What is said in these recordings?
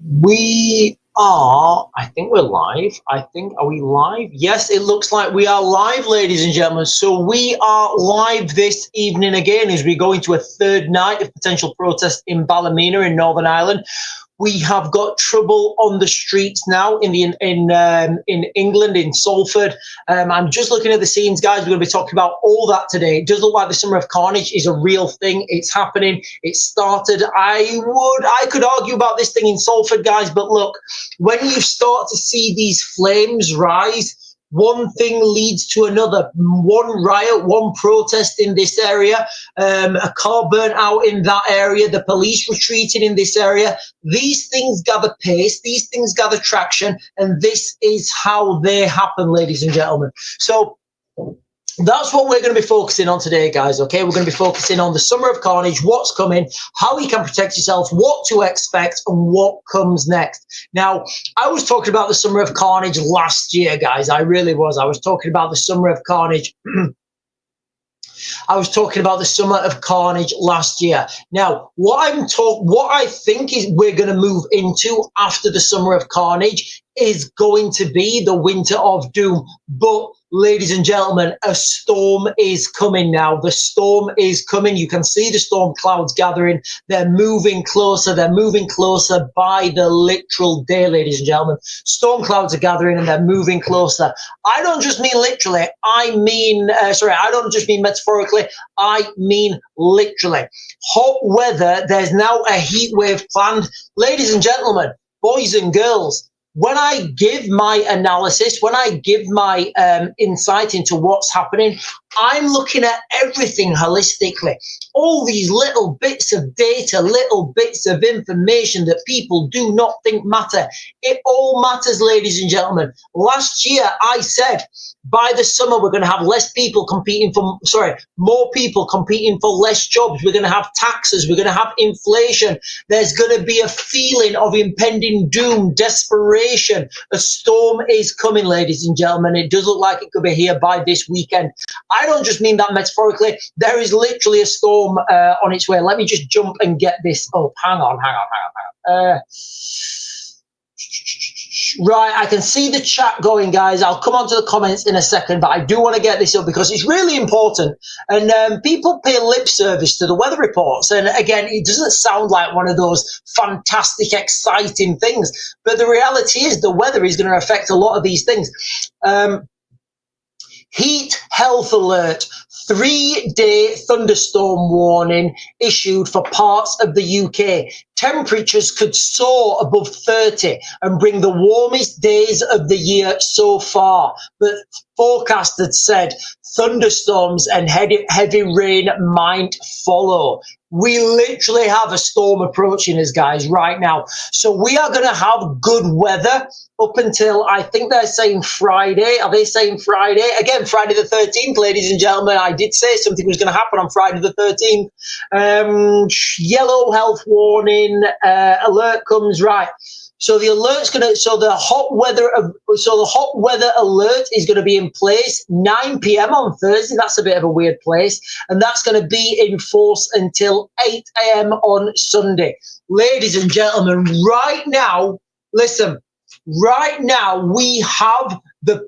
We are, I think we're live. Are we live? Yes, it looks like we are live, ladies and gentlemen. So we are live this evening again as we go into a third night of potential protest in Ballymena in Northern Ireland. We have got trouble on the streets now in England, in Salford. I'm just looking at the scenes, guys. We're going to be talking about all that today. It does look like the Summer of Carnage is a real thing. It's happening. It started. I could argue about this thing in Salford, guys, but look, when you start to see these flames rise, one thing leads to another. One riot, one protest in this area, a car burnt out in that area, the police retreating in this area. These things gather pace, these things gather traction, and this is how they happen, ladies and gentlemen. So that's what we're going to be focusing on today, guys, okay? We're going to be focusing on the Summer of Carnage, what's coming, how you can protect yourself, what to expect, and what comes next. Now, I was talking about the Summer of Carnage last year, guys. I really was. I was talking about the Summer of Carnage. I was talking about the Summer of Carnage last year. Now, what I think is we're going to move into after the Summer of Carnage is going to be the Winter of Doom. But, ladies and gentlemen, a storm is coming now. The storm is coming. You can see the storm clouds gathering. They're moving closer. They're moving closer by the literal day, ladies and gentlemen. Storm clouds are gathering and they're moving closer. I don't just mean literally. I don't just mean metaphorically. I mean literally. Hot weather. There's now a heat wave planned. Ladies and gentlemen, boys and girls, when I give my analysis, when I give my insight into what's happening, I'm looking at everything holistically. All these little bits of data, little bits of information that people do not think matter. It all matters, ladies and gentlemen. Last year, I said, by the summer, we're going to have more people competing for less jobs. We're going to have taxes. We're going to have inflation. There's going to be a feeling of impending doom, desperation. A storm is coming, ladies and gentlemen. It does look like it could be here by this weekend. I don't just mean that metaphorically. There is literally a storm on its way. Let me just jump and get this up. Hang on. Right, I can see the chat going, guys. I'll come on to the comments in a second, but I do want to get this up because it's really important. And people pay lip service to the weather reports. And again, it doesn't sound like one of those fantastic, exciting things. But the reality is the weather is going to affect a lot of these things. Heat health alert. 3-day thunderstorm warning issued for parts of the UK. Temperatures could soar above 30 and bring the warmest days of the year so far. But forecasters said thunderstorms and heavy rain might follow. We literally have a storm approaching us, guys, right now. So we are going to have good weather up until, I think they're saying Friday. Are they saying Friday? Again, Friday the 13th, ladies and gentlemen. I did say something was going to happen on Friday the 13th. Yellow health warning alert comes, right. So the hot weather alert is going to be in place 9 p.m. on Thursday. That's a bit of a weird place. And that's going to be in force until 8 a.m. on Sunday. Ladies and gentlemen, right now, listen, right now we have the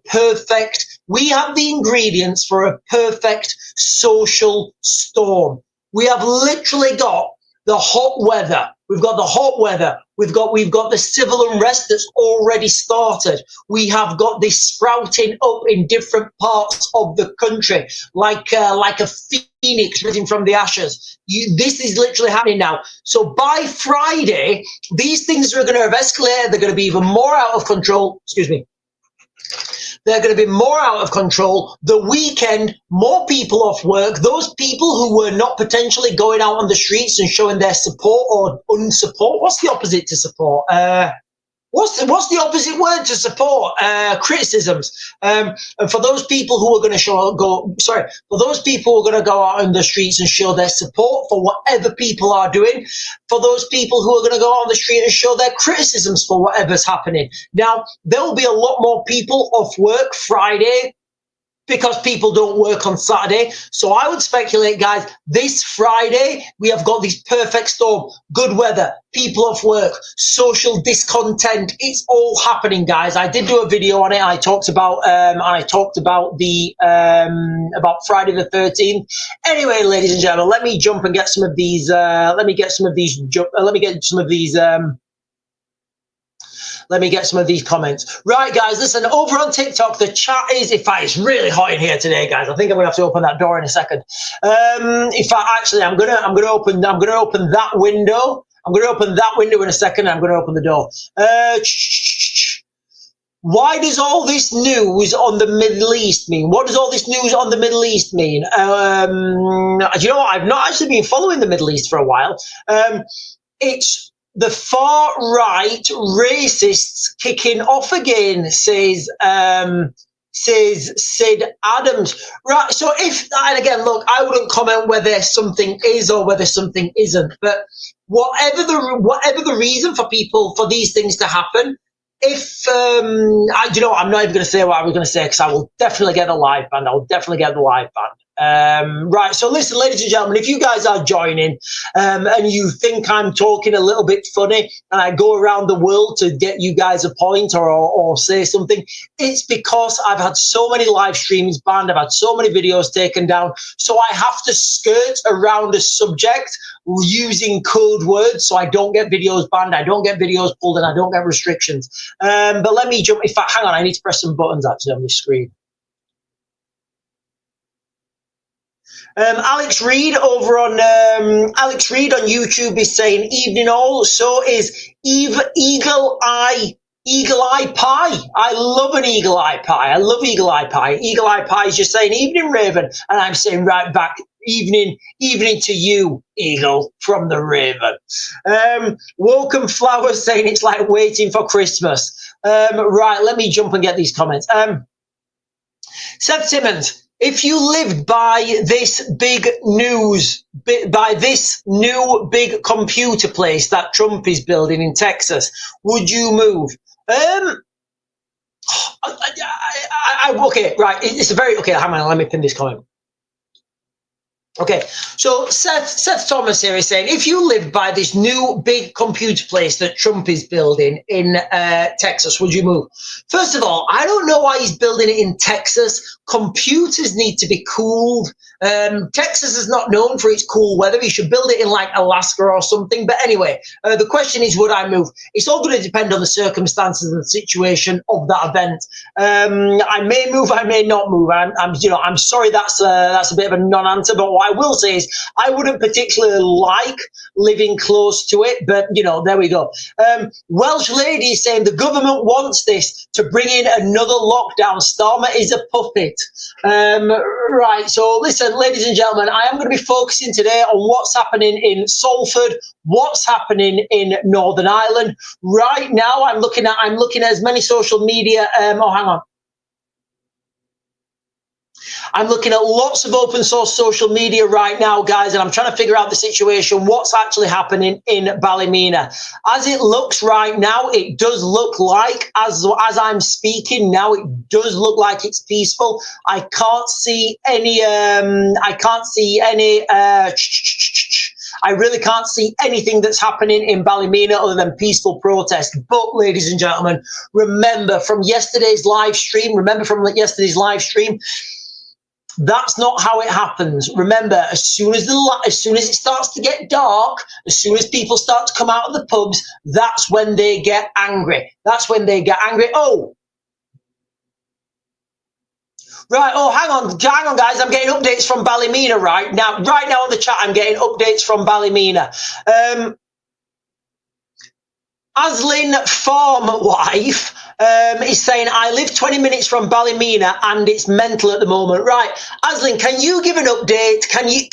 ingredients for a perfect social storm. We have literally got the hot weather. We've got the hot weather. We've got the civil unrest that's already started. We have got this sprouting up in different parts of the country, like a phoenix rising from the ashes. This is literally happening now. So by Friday, these things are going to have escalated. They're going to be even more out of control. Excuse me. They're going to be more out of control. The weekend, more people off work. Those people who were not potentially going out on the streets and showing their support or unsupport. What's the opposite to support? What's the opposite word to support? Criticisms. And for those people who are going to go out on the streets and show their support for whatever people are doing, for those people who are going to go out on the street and show their criticisms for whatever's happening. Now, there will be a lot more people off work Friday because people don't work on Saturday. So I would speculate, guys, this Friday, we have got this perfect storm. Good weather, people off work, social discontent. It's all happening, guys. I did do a video on it. I talked about the about Friday the 13th. Anyway, ladies and gentlemen, let me jump and get some of these. Let me get some of these comments. Right, guys, listen, over on TikTok, the chat is, in fact, it's really hot in here today, guys. I think I'm gonna have to open that door in a second. In fact, actually, I'm gonna open that window. I'm gonna open that window in a second. I'm gonna open the door. Why does all this news on the Middle East mean? What does all this news on the Middle East mean? You know what? I've not actually been following the Middle East for a while. It's the far right racists kicking off again, says Sid Adams. Right. So and again, look, I wouldn't comment whether something is or whether something isn't, but whatever the reason for these things to happen, if I'm not even going to say what I was going to say, because I will definitely get a live band. I will definitely get the live band. Right, so listen, ladies and gentlemen, if you guys are joining and you think I'm talking a little bit funny and I go around the world to get you guys a point or say something, it's because I've had so many live streams banned, I've had so many videos taken down, so I have to skirt around a subject using code words so I don't get videos banned, I don't get videos pulled, and I don't get restrictions. But let me jump. In fact, hang on, I need to press some buttons actually on the screen. Alex Reed over on YouTube is saying evening all. So is Eagle Eye Pie. I love an Eagle Eye Pie. I love Eagle Eye Pie. Eagle Eye Pie is just saying evening, Raven, and I'm saying right back evening to you, Eagle, from the Raven. Woken Flowers saying it's like waiting for Christmas. Right, let me jump and get these comments. Seth Simmons. If you lived by this big news, by this new big computer place that Trump is building in Texas, would you move? Okay, right. It's a very, okay, hang on, let me pin this comment. Okay, so Seth Thomas here is saying, if you lived by this new big computer place that Trump is building in Texas, would you move? First of all, I don't know why he's building it in Texas. Computers need to be cooled. Texas is not known for its cool weather. He should build it in like Alaska or something. But anyway, the question is, would I move? It's all going to depend on the circumstances and the situation of that event. I may move, I may not move. I'm sorry, that's a bit of a non-answer. But what I will say is, I wouldn't particularly like living close to it. But there we go. Welsh lady is saying the government wants this to bring in another lockdown. Starmer is a puppet. Right. So listen, ladies and gentlemen, I am going to be focusing today on what's happening in Salford, what's happening in Northern Ireland. Right now, I'm looking at as many social media. Hang on. I'm looking at lots of open source social media right now, guys, and I'm trying to figure out the situation, what's actually happening in Ballymena. As it looks right now, it does look like, as I'm speaking now, it does look like it's peaceful. I can't see any, I really can't see anything that's happening in Ballymena other than peaceful protest. But, ladies and gentlemen, remember from yesterday's live stream, that's not how it happens. Remember, as soon as it starts to get dark, as soon as people start to come out of the pubs, that's when they get angry. Oh, right. Oh, hang on, guys. I'm getting updates from Ballymena right now. Right now on the chat, I'm getting updates from Ballymena. Aslin Farm Wife is saying, I live 20 minutes from Ballymena and it's mental at the moment. Right, Aslin, can you give an update? Can you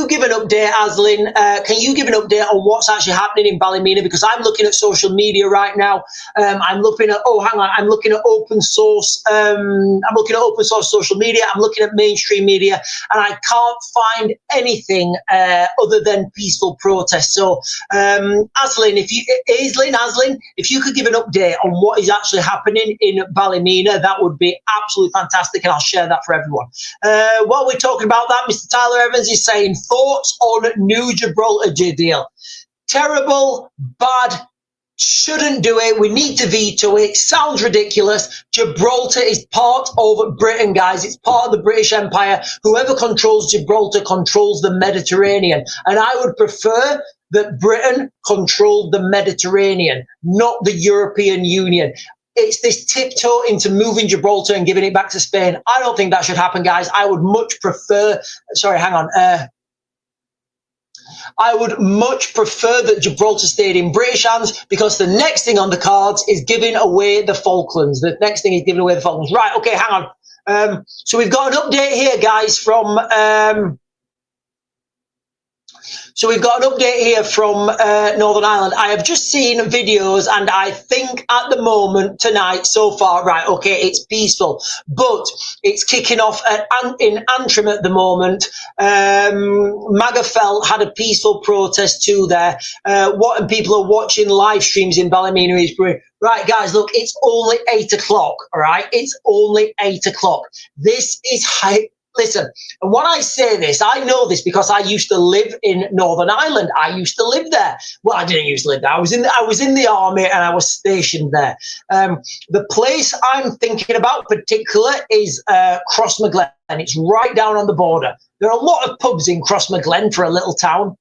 give an update, Aslin? Can you give an update on what's actually happening in Ballymena? Because I'm looking at social media right now. I'm looking at open source. I'm looking at open source social media. I'm looking at mainstream media, and I can't find anything other than peaceful protest. So, Aslin, Naslin, if you could give an update on what is actually happening in Ballymena, that would be absolutely fantastic, and I'll share that for everyone. While we're talking about that, Mr. Tyler Evans is saying, thoughts on New Gibraltar deal? Terrible, bad, shouldn't do it. We need to veto it. Sounds ridiculous. Gibraltar is part of Britain, guys. It's part of the British Empire. Whoever controls Gibraltar controls the Mediterranean. And I would prefer that Britain controlled the Mediterranean, not the European Union. It's this tiptoe into moving Gibraltar and giving it back to Spain. I don't think that should happen, guys. I would much prefer, sorry, hang on. I would much prefer that Gibraltar stayed in British hands, because the next thing on the cards is giving away the Falklands. The next thing is giving away the Falklands. Right, okay, hang on. So we've got an update here, guys, from... So we've got an update here from Northern Ireland. I have just seen videos, and I think at the moment tonight so far, right, okay, it's peaceful, but it's kicking off in Antrim at the moment. Magafell had a peaceful protest too there. And people are watching live streams in Ballymena. Right, guys, look, it's only 8 o'clock, all right? It's only 8 o'clock. This is high. Listen, and when I say this, I know this because I used to live in Northern Ireland. I used to live there. Well, I didn't used to live there. I was in the army, and I was stationed there. The place I'm thinking about particular is Crossmaglen. It's right down on the border. There are a lot of pubs in Crossmaglen for a little town.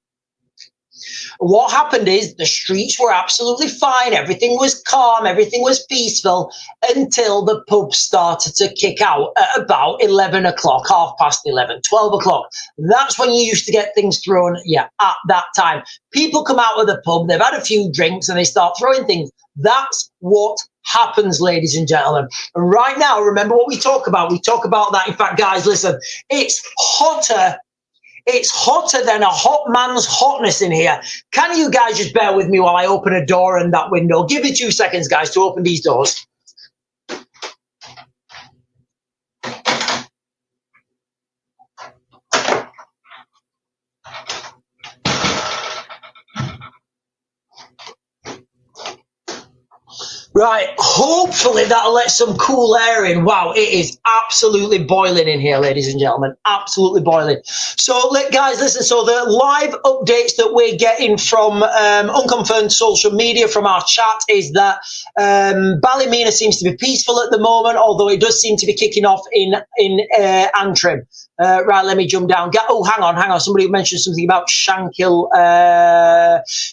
What happened is the streets were absolutely fine. Everything was calm. Everything was peaceful until the pubs started to kick out at about 11 o'clock, 11:30, 12 o'clock. That's when you used to get things thrown. Yeah, at that time. People come out of the pub, they've had a few drinks, and they start throwing things. That's what happens, ladies and gentlemen. And right now, remember what we talk about. We talk about that. In fact, guys, listen, it's hotter. It's hotter than a hot man's hotness in here. Can you guys just bear with me while I open a door and that window? Give me 2 seconds, guys, to open these doors. Right, hopefully that'll let some cool air in. Wow, it is absolutely boiling in here, ladies and gentlemen. Absolutely boiling. So, guys, listen, so the live updates that we're getting from unconfirmed social media from our chat is that Ballymena seems to be peaceful at the moment, although it does seem to be kicking off in Antrim. Right, let me jump down. Oh, hang on. Somebody mentioned something about Shankill.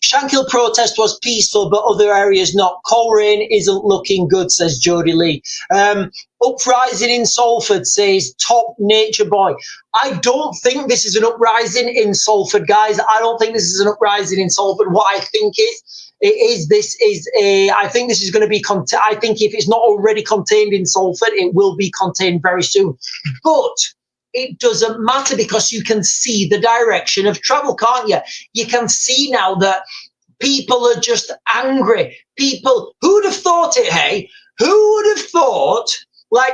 Shankill protest was peaceful, but other areas not. Coleraine isn't looking good, says Jody Lee. Uprising in Salford, says Top Nature Boy. I don't think this is an uprising in Salford, guys. I don't think this is an uprising in Salford. What I think I think this is going to be, I think if it's not already contained in Salford, it will be contained very soon. But it doesn't matter, because you can see the direction of travel, can't you? You can see now that people are just angry. People, who'd have thought it, hey? Who would have thought, I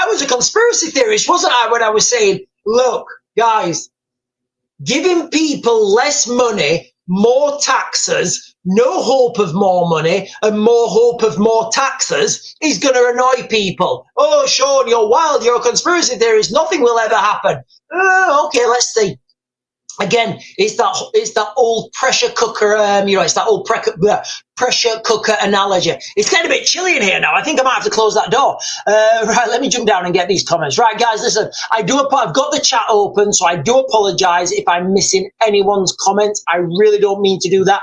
was a conspiracy theorist, wasn't I, when I was saying, look, guys, giving people less money, more taxes, no hope of more money, and more hope of more taxes is going to annoy people. Oh, Sean, you're wild. You're a conspiracy theorist. Nothing will ever happen. Okay, let's see. Again, it's that old pressure cooker, it's that old pressure cooker analogy. It's getting a bit chilly in here now. I think I might have to close that door. Right, let me jump down and get these comments. Right, guys, listen, I've got the chat open, so I do apologize if I'm missing anyone's comments. I really don't mean to do that.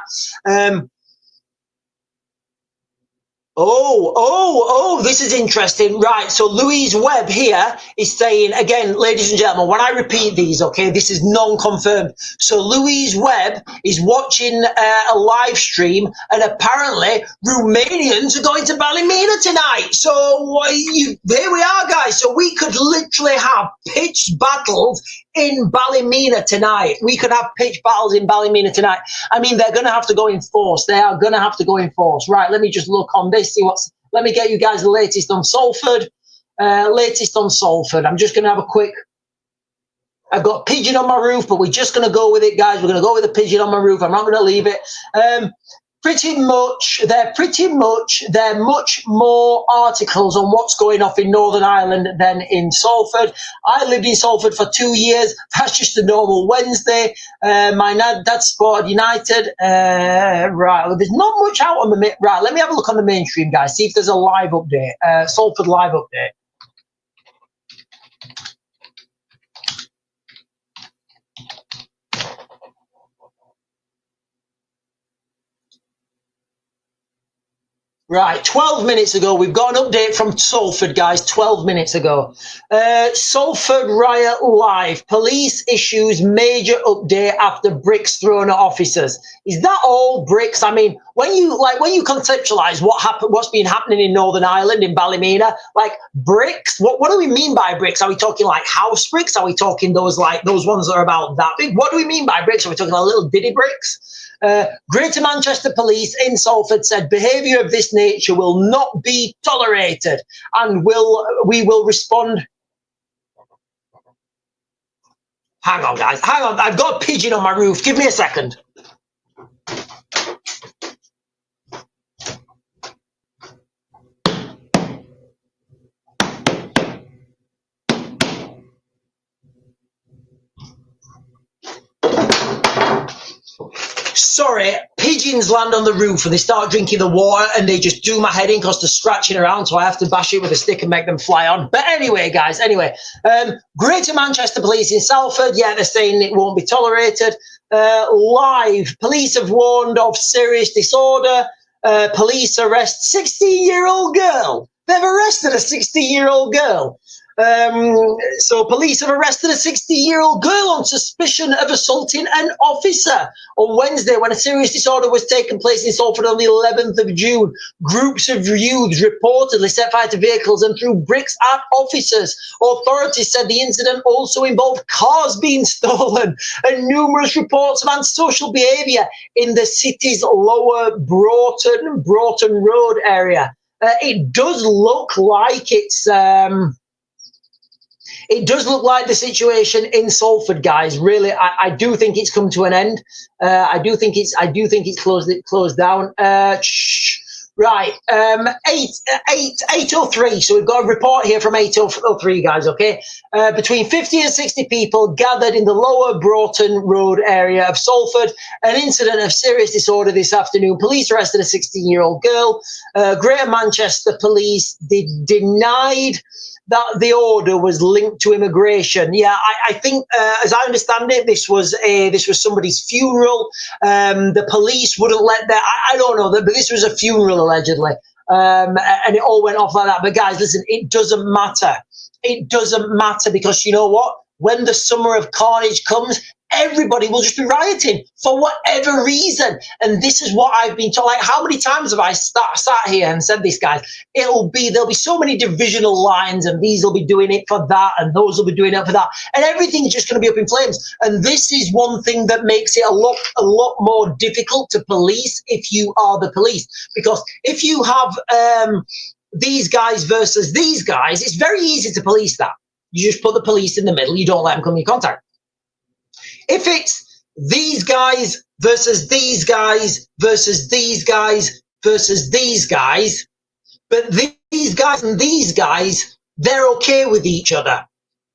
This is interesting. Right, so Louise Webb here is saying, again, ladies and gentlemen, when I repeat these, okay, this is non-confirmed. So Louise Webb is watching a live stream, and apparently Romanians are going to Ballymena tonight. So there we are, guys. So we could literally have pitched battles in Ballymena tonight. We could have pitched battles in Ballymena tonight. I mean, they're going to have to go in force. They are going to have to go in force. Right, let me just look on this, let me get you guys the latest on Salford. I'm just going to have a quick I've got a pigeon on my roof, but we're just going to go with it, guys. We're going to go with the pigeon on my roof. I'm not going to leave it. Pretty much, there are much more articles on what's going on in Northern Ireland than in Salford. I lived in Salford for 2 years. That's just a normal Wednesday. My dad supported United. Right, well, there's not much out on the right. Let me have a look on the mainstream, guys. See if there's a live update. Salford live update. Right, 12 minutes ago, we've got an update from Salford, guys, 12 minutes ago. Salford riot live. Police issues major update after bricks thrown at officers. Is that all bricks? I mean, when you conceptualize what's been happening in Northern Ireland, in Ballymena, like bricks, what do we mean by bricks? Are we talking like house bricks? Are we talking those ones that are about that big? What do we mean by bricks? Are we talking like little bitty bricks? Greater Manchester Police in Salford said behaviour of this nature will not be tolerated and we will respond. Hang on, guys. Hang on. I've got a pigeon on my roof. Give me a second. Sorry, pigeons land on the roof and they start drinking the water and they just do my head in because they're scratching around, so I have to bash it with a stick and make them fly on. But anyway, guys, Greater Manchester Police in Salford, yeah, they're saying it won't be tolerated. Live, police have warned of serious disorder. Police arrest 16-year-old girl. They've arrested a 16-year-old girl. So police have arrested a 16-year-old girl on suspicion of assaulting an officer on Wednesday when a serious disorder was taking place in Salford on the 11th of June. Groups of youths reportedly set fire to vehicles and threw bricks at officers. Authorities said the incident also involved cars being stolen and numerous reports of antisocial behaviour in the city's lower Broughton Road area. It does look like it does look like the situation in Salford, guys. Really, I do think it's come to an end. I do think it's closed down. Right, 8:03. So we've got a report here from 8:03, guys. Okay, between 50 and 60 people gathered in the lower Broughton Road area of Salford. An incident of serious disorder this afternoon. Police arrested a 16-year-old girl. Greater Manchester Police denied that the order was linked to immigration. Yeah, I think, as I understand it, this was somebody's funeral. The police wouldn't let that. I don't know, but this was a funeral allegedly, and it all went off like that. But guys, listen, it doesn't matter. It doesn't matter because you know what? When the summer of carnage comes, everybody will just be rioting for whatever reason. And this is what I've been told. Like, how many times have I sat here and said this, guys? There'll be so many divisional lines, and these will be doing it for that, and those will be doing it for that, and everything's just going to be up in flames. And this is one thing that makes it a lot more difficult to police if you are the police, because if you have these guys versus these guys, it's very easy to police that. You just put the police in the middle. You don't let them come in contact. If it's these guys versus these guys versus these guys versus these guys, but these guys and these guys, they're okay with each other.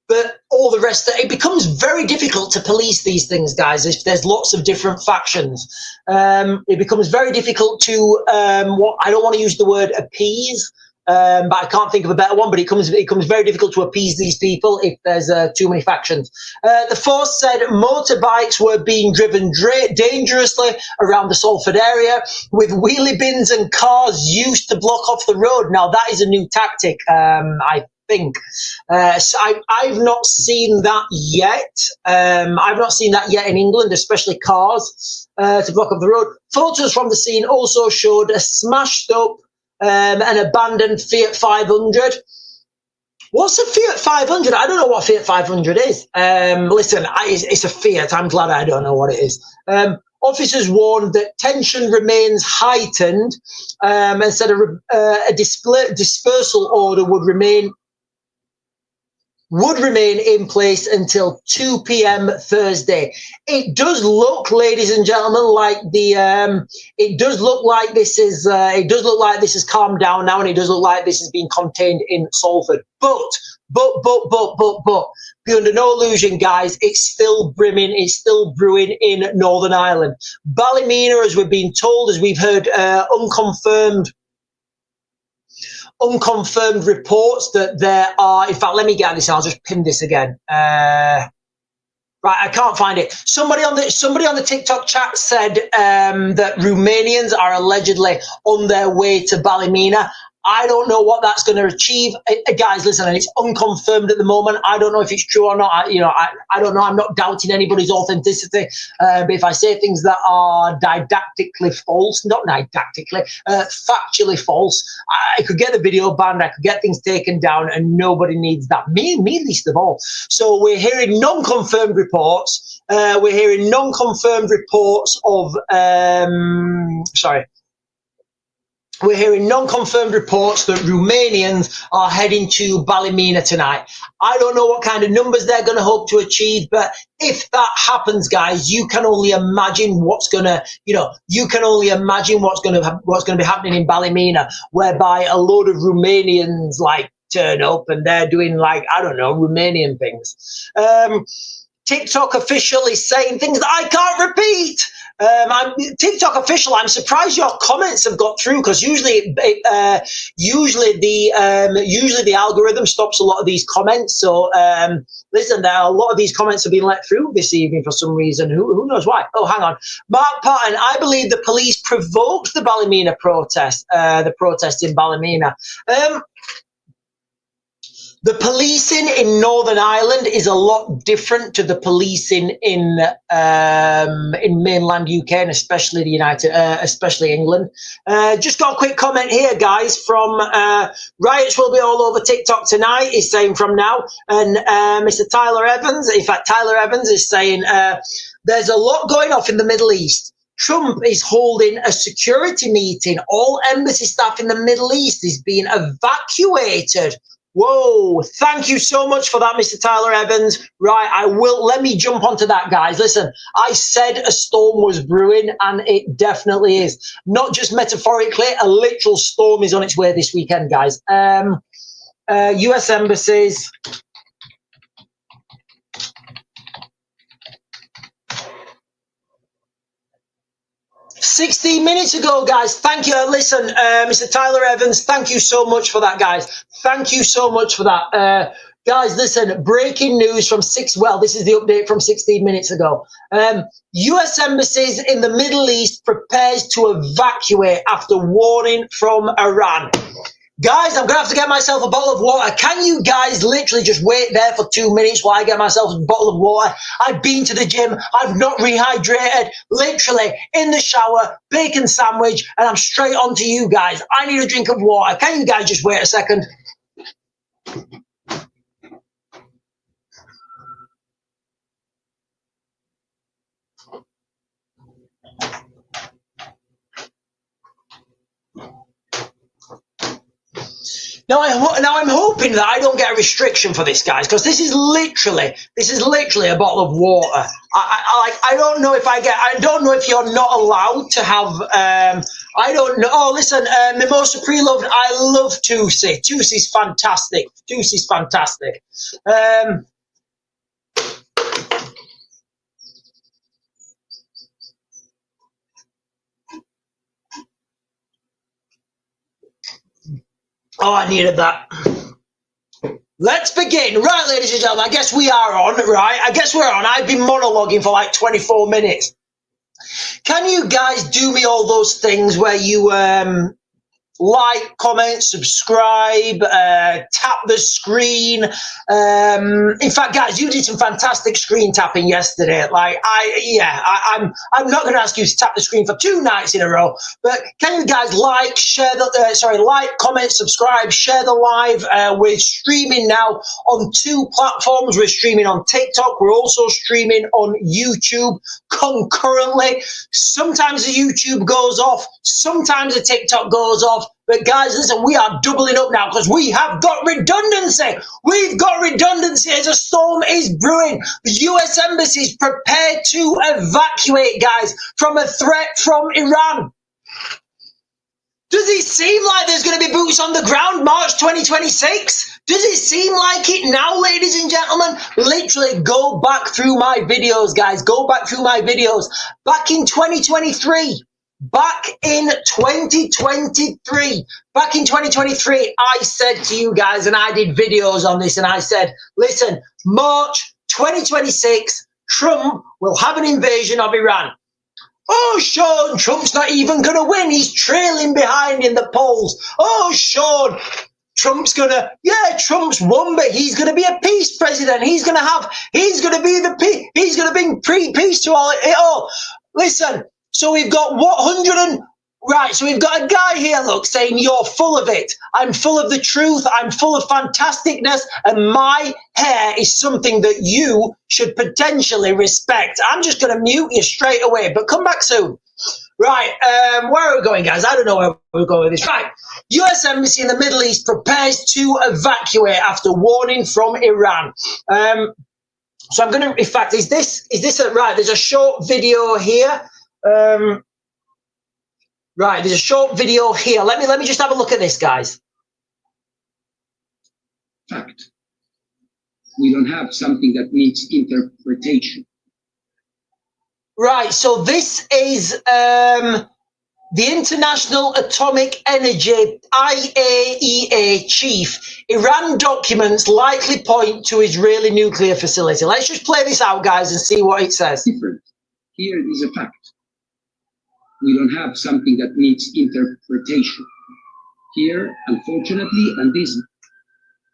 But all the rest, it becomes very difficult to police these things, guys, if there's lots of different factions. It becomes very difficult to, I don't want to use the word appease, but I can't think of a better one. But it becomes very difficult to appease these people if there's too many factions. The force said motorbikes were being driven dangerously around the Salford area with wheelie bins and cars used to block off the road. Now that is a new tactic, I think. So I've not seen that yet. I've not seen that yet in England, especially cars to block off the road. Photos from the scene also showed a smashed up an abandoned Fiat 500. What's a Fiat 500? I don't know what Fiat 500 is. Listen, it's a Fiat. I'm glad I don't know what it is. Officers warned that tension remains heightened and said a dispersal order would remain. would remain in place until 2 p.m. Thursday. It does look, ladies and gentlemen, like it does look like this is calmed down now, and it does look like this is being contained in Salford. But be under no illusion, guys, it's still brimming, it's still brewing in Northern Ireland. Ballymena, as we've been told, as we've heard unconfirmed reports that there are, in fact, let me get this, I'll just pin this again. Right, I can't find it. Somebody on the TikTok chat said that Romanians are allegedly on their way to Ballymena. I don't know what that's going to achieve. Guys, listen, and it's unconfirmed at the moment. I don't know if it's true or not. I don't know. I'm not doubting anybody's authenticity. But if I say things that are factually false, I could get the video banned. I could get things taken down, and nobody needs that. Me least of all. So we're hearing non-confirmed reports. Of We're hearing non-confirmed reports that Romanians are heading to Ballymena tonight. I don't know what kind of numbers they're going to hope to achieve, but if that happens, guys, you can only imagine what's going to be happening in Ballymena, whereby a load of Romanians turn up and they're doing Romanian things. TikTok official is saying things that I can't repeat. TikTok official, I'm surprised your comments have got through, because usually the algorithm stops a lot of these comments. So listen, a lot of these comments have been let through this evening for some reason. Who knows why? Oh, hang on. Mark Patton, I believe the police provoked the Ballymena protest. The protest in Ballymena. The policing in Northern Ireland is a lot different to the policing in mainland UK, and especially especially England. Just got a quick comment here, guys, from Riots will be all over TikTok tonight, he's saying from now. And Mr. Tyler Evans, in fact, Tyler Evans is saying there's a lot going off in the Middle East. Trump is holding a security meeting. All embassy staff in the Middle East is being evacuated. Whoa, thank you so much for that, Mr. Tyler Evans. Right, let me jump onto that, guys. Listen, I said a storm was brewing, and it definitely is. Not just metaphorically, a literal storm is on its way this weekend, guys. US embassies. 16 minutes ago, guys. Thank you. Listen, Mr. Tyler Evans, thank you so much for that, guys. Thank you so much for that. Guys, listen, breaking news from this is the update from 16 minutes ago. US embassies in the Middle East prepares to evacuate after warning from Iran. Guys, I'm going to have to get myself a bottle of water. Can you guys literally just wait there for 2 minutes while I get myself a bottle of water? I've been to the gym. I've not rehydrated. Literally in the shower, bacon sandwich, and I'm straight on to you guys. I need a drink of water. Can you guys just wait a second? Now I'm hoping that I don't get a restriction for this, guys, because this is literally a bottle of water. I don't know if you're not allowed to have. I don't know. Oh, listen, Mimosa Preloved, I love Tusi. Tusi's fantastic. Oh, I needed that. Let's begin. Right, ladies and gentlemen, I guess we are on, right? I guess we're on. I've been monologuing for like 24 minutes. Can you guys do me all those things where you like, comment, subscribe, tap the screen? In fact, guys, you did some fantastic screen tapping yesterday. I'm not going to ask you to tap the screen for 2 nights in a row, but can you guys like, share like, comment, subscribe, share the live? We're streaming now on 2 platforms. We're streaming on TikTok. We're also streaming on YouTube concurrently. Sometimes the YouTube goes off, sometimes the TikTok goes off. But guys, listen, we are doubling up now because we have got redundancy. We've got redundancy as a storm is brewing. The US Embassy is prepared to evacuate, guys, from a threat from Iran. Does it seem like there's going to be boots on the ground March 2026? Does it seem like it now, ladies and gentlemen? Literally, go back through my videos, guys. Go back through my videos. Back in 2023, back in 2023, I said to you guys, and I did videos on this, and I said, listen, March 2026, Trump will have an invasion of Iran. Oh, Sean, Trump's not even going to win. He's trailing behind in the polls. Oh, Sean, Trump's won, but he's going to be a peace president. He's going to bring peace to it all. Listen, so we've got so we've got a guy here, look, saying you're full of it. I'm full of the truth. I'm full of fantasticness. And my hair is something that you should potentially respect. I'm just going to mute you straight away, but come back soon. Right, where are we going, guys? I don't know where we're going with this. Right, US Embassy in the Middle East prepares to evacuate after warning from Iran. So I'm going to, in fact, is this right, there's a short video here. Right, there's a short video here. Let me just have a look at this, guys. Fact. We don't have something that needs interpretation. Right, so this is the International Atomic Energy, IAEA chief. Iran documents likely point to Israeli nuclear facility. Let's just play this out, guys, and see what it says. Different. Here is a fact. We don't have something that needs interpretation. Here, unfortunately, and this...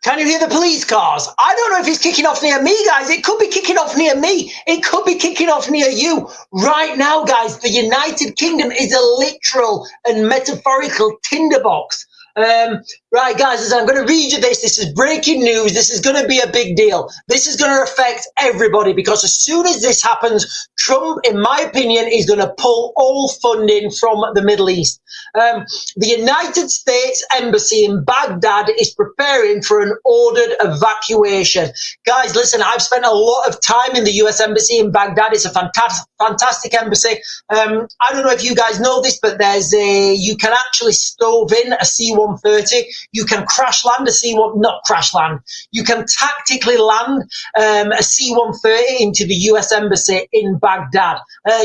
Can you hear the police cars? I don't know if it's kicking off near me, guys. It could be kicking off near me. It could be kicking off near you. Right now, guys, the United Kingdom is a literal and metaphorical tinderbox. Right, guys, as I'm going to read you this. This is breaking news. This is going to be a big deal. This is going to affect everybody because as soon as this happens, Trump, in my opinion, is going to pull all funding from the Middle East. The United States Embassy in Baghdad is preparing for an ordered evacuation. Guys, listen, I've spent a lot of time in the US Embassy in Baghdad. It's a fantastic embassy. I don't know if you guys know this, but you can actually stove in a C-130. You can crash land a you can tactically land a C-130 into the US Embassy in Baghdad.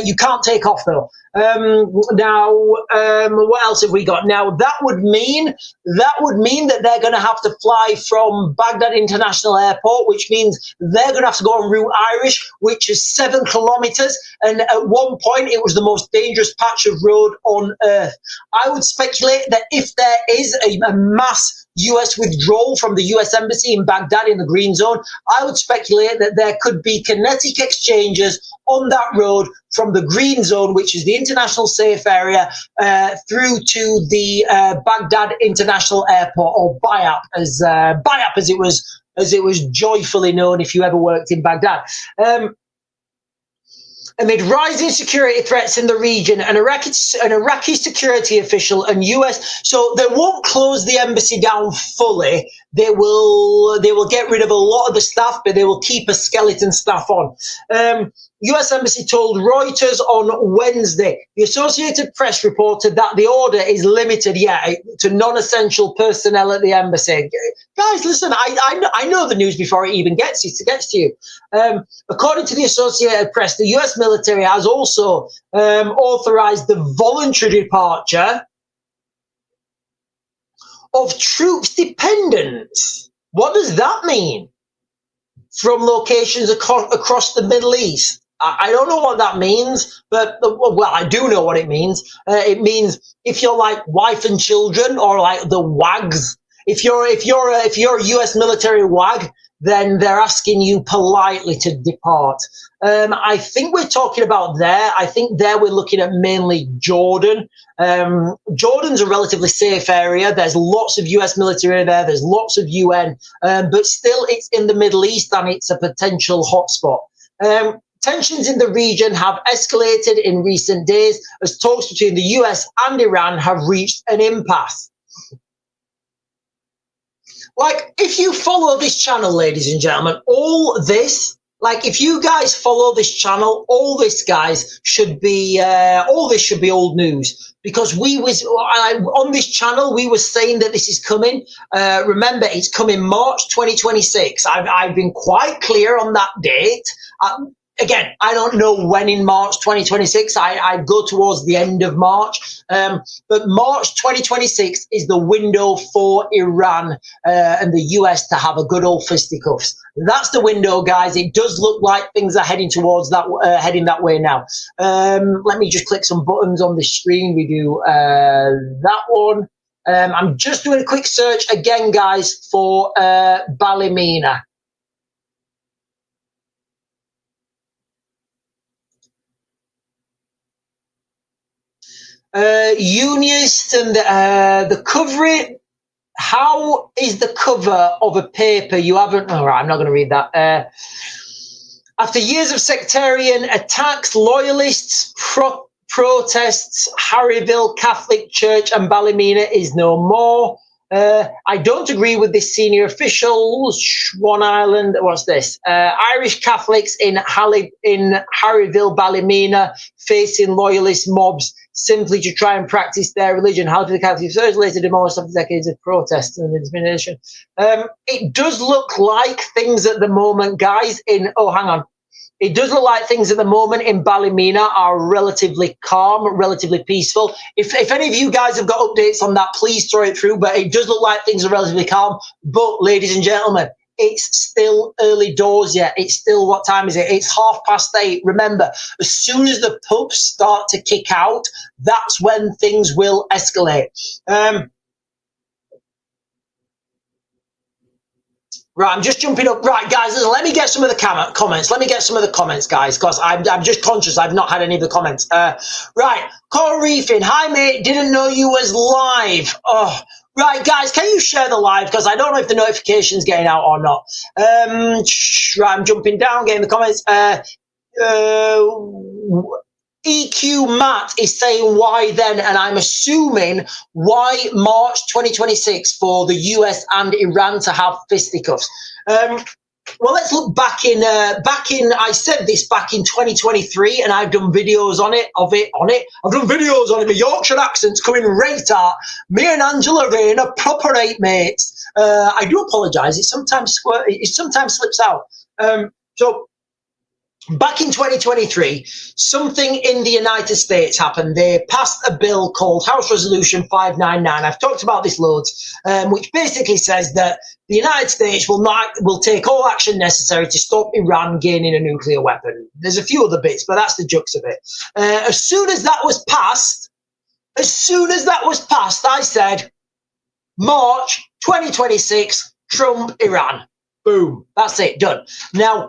You can't take off though. Now, what else have we got? Now, that would mean that they're going to have to fly from Baghdad International Airport, which means they're going to have to go on Route Irish, which is 7 kilometers. And at one point, it was the most dangerous patch of road on earth. I would speculate that if there is a mass US withdrawal from the US Embassy in Baghdad in the green zone, I would speculate that there could be kinetic exchanges on that road from the green zone, which is the international safe area, through to the Baghdad International Airport, or BIAP as it was joyfully known if you ever worked in Baghdad. Amid rising security threats in the region, an Iraqi security official and US, so they won't close the embassy down fully. They will get rid of a lot of the staff, but they will keep a skeleton staff on. US Embassy told Reuters on Wednesday. The Associated Press reported that the order is limited, to non-essential personnel at the embassy. Guys, listen, I know the news before it even gets to you. According to the Associated Press, the US military has also authorized the voluntary departure of troops dependents. What does that mean? From locations across the Middle East. I don't know what that means, but well, I do know what it means. It means if you're like wife and children, or like the WAGs. If you're a US military WAG, then they're asking you politely to depart. I think we're talking about there. I think there we're looking at mainly Jordan. Jordan's a relatively safe area. There's lots of US military there. There's lots of UN, but still it's in the Middle East and it's a potential hotspot. Tensions in the region have escalated in recent days as talks between the US and Iran have reached an impasse. Like, if you follow this channel, ladies and gentlemen, all this, like, if you guys follow this channel, all this, guys, should be, all this should be old news. Because on this channel, we were saying that this is coming. Remember, it's coming March 2026. I've been quite clear on that date. Again, I don't know when in March 2026. I go towards the end of March. But March 2026 is the window for Iran and the US to have a good old fisticuffs. That's the window, guys. It does look like things are heading towards that, heading that way now. Let me just click some buttons on the screen. We do that one. I'm just doing a quick search again, guys, for Ballymena. Unionist and the covering. How is the cover of a paper you haven't? All right, I'm not going to read that. After years of sectarian attacks, loyalists, protests, Harryville Catholic Church and Ballymena is no more. I don't agree with this senior official. Swan Island, what's this? Irish Catholics in Harryville, Ballymena, facing loyalist mobs simply to try and practice their religion. How do the Catholic Church later demolish after decades of protests and intimidation? It does look like things at the moment, guys, oh, hang on. It does look like things at the moment in Ballymena are relatively calm, relatively peaceful. If any of you guys have got updates on that, please throw it through. But it does look like things are relatively calm. But, ladies and gentlemen, it's still early doors yet. It's still, what time is it? It's 8:30. Remember, as soon as the pubs start to kick out, that's when things will escalate. Right, I'm just jumping up. Right, guys, let me get some of the comments. Let me get some of the comments, guys, because I'm just conscious I've not had any of the comments. Right, Coral Reefing. Hi, mate. Didn't know you was live. Oh, right, guys, can you share the live? Because I don't know if the notification's getting out or not. Right, I'm jumping down, getting the comments. EQ Matt is saying why then, and I'm assuming why March 2026 for the US and Iran to have fisticuffs. Well, let's look back in. I said this back in 2023, and I've done videos on it. I've done videos on it. My Yorkshire accent's coming right out. Me and Angela Rain are proper eight mates. I do apologise. It sometimes slips out. So. Back in 2023, something in the United States happened. They passed a bill called House Resolution 599. I've talked about this loads, which basically says that the United States will take all action necessary to stop Iran gaining a nuclear weapon. There's a few other bits, but that's the jux of it. As soon as that was passed, I said, March 2026, Trump, Iran. Boom. That's it. Done. Now,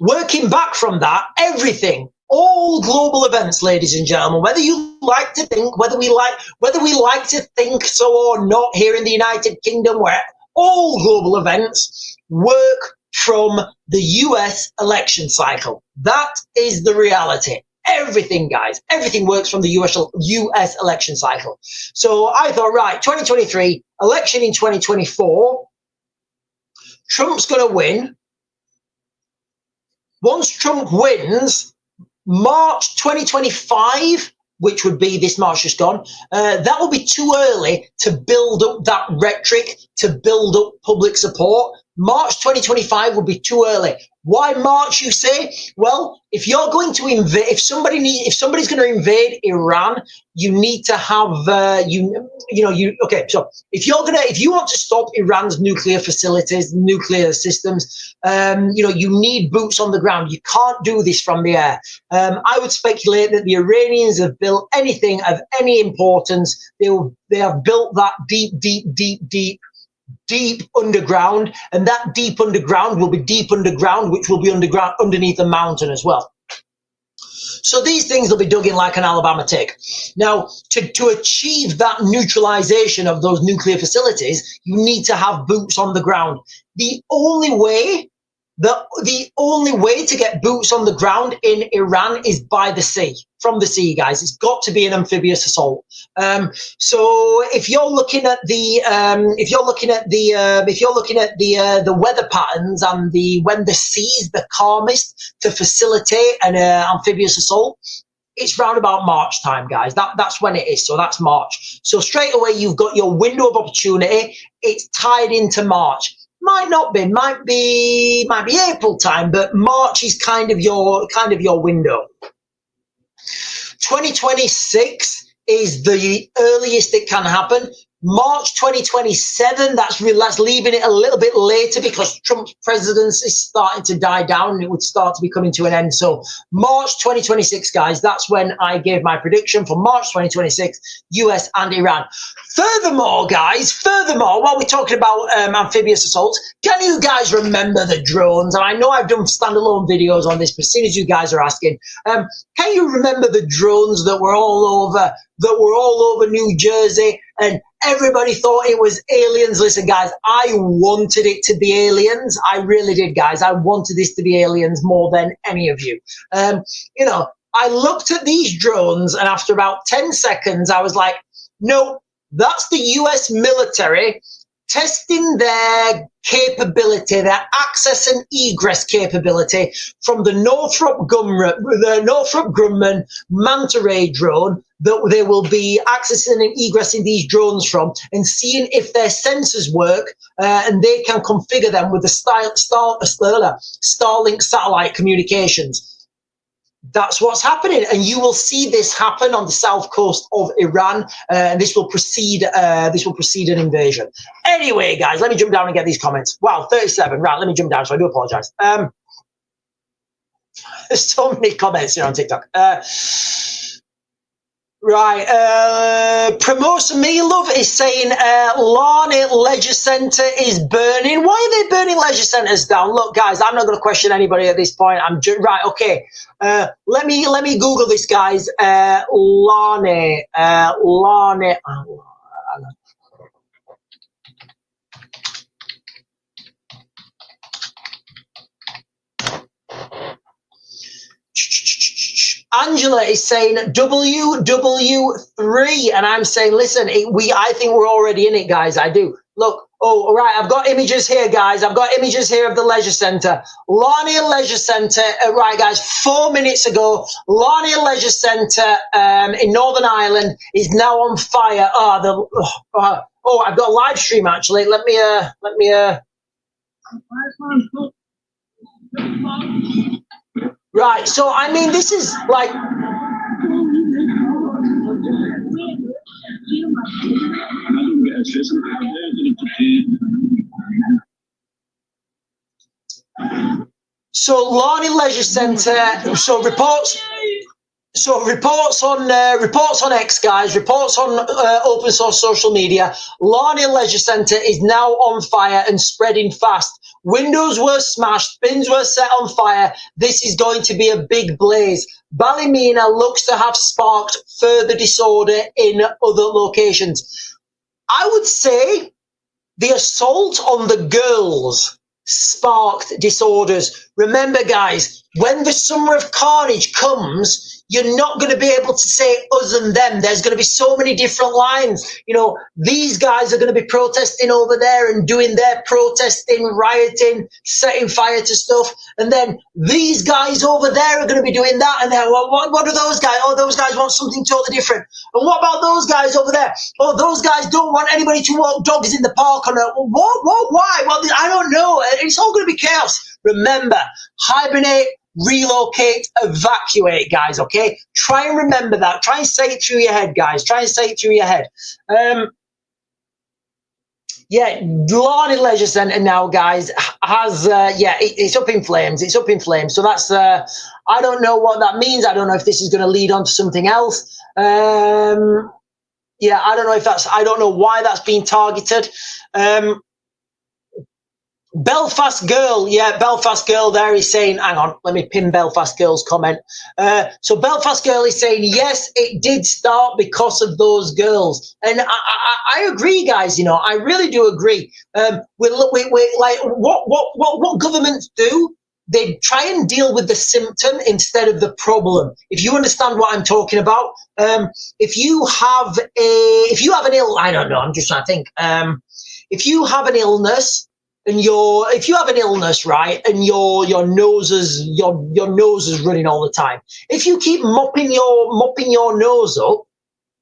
working back from that, everything, all global events, ladies and gentlemen, whether you like to think, whether we like to think so or not here in the United Kingdom, where all global events work from the US election cycle. That is the reality. Everything, guys, everything works from the US election cycle. So I thought, right, 2023, election in 2024, Trump's going to win. Once Trump wins, March 2025, which would be this March just gone, that will be too early to build up that rhetoric, to build up public support. March 2025 would be too early. Why March, you say? Well, if you're going to invade, if somebody's going to invade Iran, you need to have, okay, so if you want to stop Iran's nuclear facilities, nuclear systems, you need boots on the ground. You can't do this from the air. I would speculate that the Iranians have built anything of any importance. They have built that deep underground, and that deep underground will be deep underground, which will be underground underneath a mountain as well. So these things will be dug in like an Alabama tick. Now, to achieve that neutralization of those nuclear facilities, you need to have boots on the ground. The only way The only way to get boots on the ground in Iran is by the sea, from the sea, guys. It's got to be an amphibious assault. So if you're looking at the weather patterns and when the sea's the calmest to facilitate an amphibious assault, it's round about March time, guys. That's when it is. So that's March. So straight away, you've got your window of opportunity. It's tied into March. Might not be, might be April time, but March is kind of your window. 2026 is the earliest it can happen. March 2027, that's leaving it a little bit later because Trump's presidency is starting to die down and it would start to be coming to an end. So March 2026, guys, that's when I gave my prediction for March 2026, US and Iran. Furthermore, guys, while we're talking about amphibious assaults, can you guys remember the drones? And I know I've done standalone videos on this, but as soon as you guys are asking, can you remember the drones that were all over New Jersey and everybody thought it was aliens? Listen, guys, I wanted it to be aliens. I really did, guys. I wanted this to be aliens more than any of you. You know, I looked at these drones and after about 10 seconds, I was like, no, that's the US military testing their capability, their access and egress capability from the Northrop Grumman manta ray drone that they will be accessing and egressing these drones from and seeing if their sensors work and they can configure them with the Starlink satellite communications. That's what's happening, and you will see this happen on the south coast of Iran, and this will precede an invasion. Anyway, guys, let me jump down and get these comments. Wow, 37. Right, let me jump down. So I do apologize. There's so many comments here on TikTok. Right, Promosa Me Love is saying Larney Leisure Centre is burning. Why are they burning leisure centres down? Look, guys, I'm not going to question anybody at this point. Right, okay. Let me Google this, guys. Larney. Angela is saying WW3, and I'm saying, listen, I think we're already in it, guys. I do. Look, oh, all right, I've got images here, guys. I've got images here of the leisure centre. Larney Leisure Centre, right, guys, 4 minutes ago, Larney Leisure Centre in Northern Ireland is now on fire. Oh, I've got a live stream, actually. Let me. Right, so I mean, this is like. So Larney Leisure Centre. So reports on X, guys. Reports on open source social media. Larney Leisure Centre is now on fire and spreading fast. Windows were smashed, bins were set on fire. This is going to be a big blaze. Ballymena looks to have sparked further disorder in other locations. I would say the assault on the girls sparked disorders. Remember, guys, when the summer of carnage comes, you're not going to be able to say us and them. There's going to be so many different lines. You know, these guys are going to be protesting over there and doing their protesting, rioting, setting fire to stuff. And then these guys over there are going to be doing that. And then what are those guys? Oh, those guys want something totally different. And what about those guys over there? Oh, those guys don't want anybody to walk dogs in the park on a what? Why? Well, I don't know. It's all going to be chaos. Remember, hibernate, relocate, evacuate, guys, okay? Try and remember that. Try and say it through your head, guys. Try and say it through your head. Yeah, Larney Leisure Centre now, guys, has, it's up in flames. It's up in flames. So that's, I don't know what that means. I don't know if this is going to lead on to something else. Yeah, I don't know if that's, I don't know why that's being targeted. Belfast Girl, yeah, Belfast Girl there is saying, hang on, let me pin Belfast Girl's comment. So Belfast Girl is saying, yes, it did start because of those girls. And I agree, guys, you know, I really do agree. We like, what governments do? They try and deal with the symptom instead of the problem. If you understand what I'm talking about, if you have an I don't know, I'm just trying to think. If you have an illness, and if you have an illness, right, and your nose is running all the time, if you keep mopping your nose up,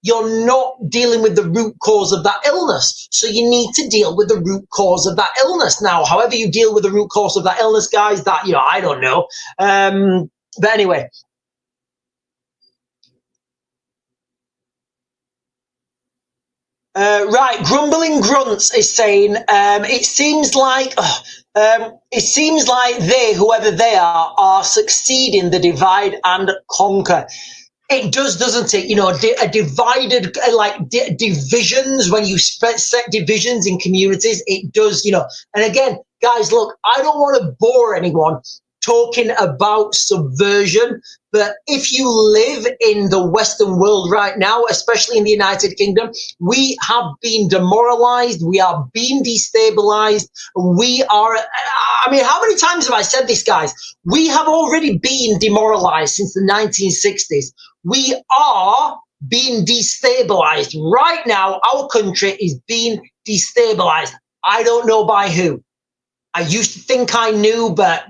you're not dealing with the root cause of that illness. So you need to deal with the root cause of that illness. Now, however you deal with the root cause of that illness, guys, that, you know, I don't know. But anyway. Right, Grumbling Grunts is saying, it seems like they, whoever they are succeeding the divide and conquer. It does, doesn't it? You know, a divided, divisions, when you set divisions in communities, it does, you know. And again, guys, look, I don't want to bore anyone talking about subversion, but if you live in the Western world right now, especially in the United Kingdom, we have been demoralized, we are being destabilized, we are, I mean, how many times have I said this, guys? We have already been demoralized since the 1960s. We are being destabilized. Right now, our country is being destabilized. I don't know by who. I used to think I knew, but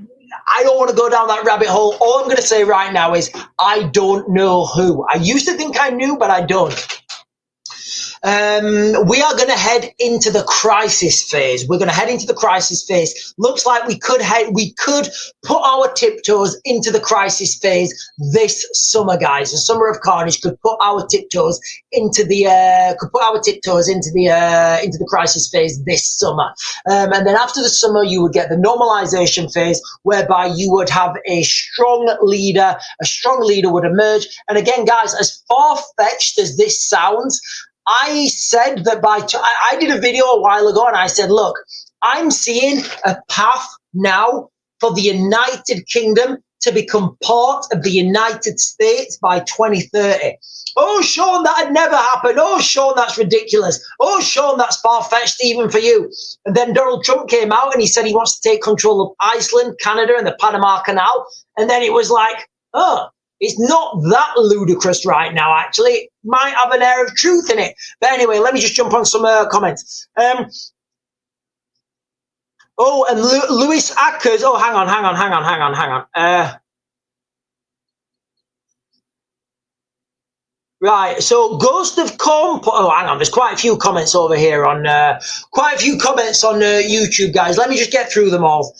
I don't want to go down that rabbit hole. All I'm going to say right now is I don't know who. I used to think I knew, but I don't. We are going to head into the crisis phase. We're going to head into the crisis phase. Looks like we could put our tiptoes into the crisis phase this summer, guys. The summer of carnage could put our tiptoes into the crisis phase this summer. And then after the summer, you would get the normalization phase, whereby you would have a strong leader. A strong leader would emerge. And again, guys, as far-fetched as this sounds, I said that I did a video a while ago, and I said, look, I'm seeing a path now for the United Kingdom to become part of the United States by 2030. Oh, Sean, that had never happened. Oh, Sean, that's ridiculous. Oh, Sean, that's far-fetched even for you. And then Donald Trump came out and he said he wants to take control of Iceland, Canada, and the Panama Canal. And then it was like, oh, it's not that ludicrous right now, actually. It might have an air of truth in it. But anyway, let me just jump on some comments. Oh, and Lewis Ackers. Oh, hang on. Right, so Ghost of Corn. Oh, hang on. There's quite a few comments over here on YouTube, guys. Let me just get through them all.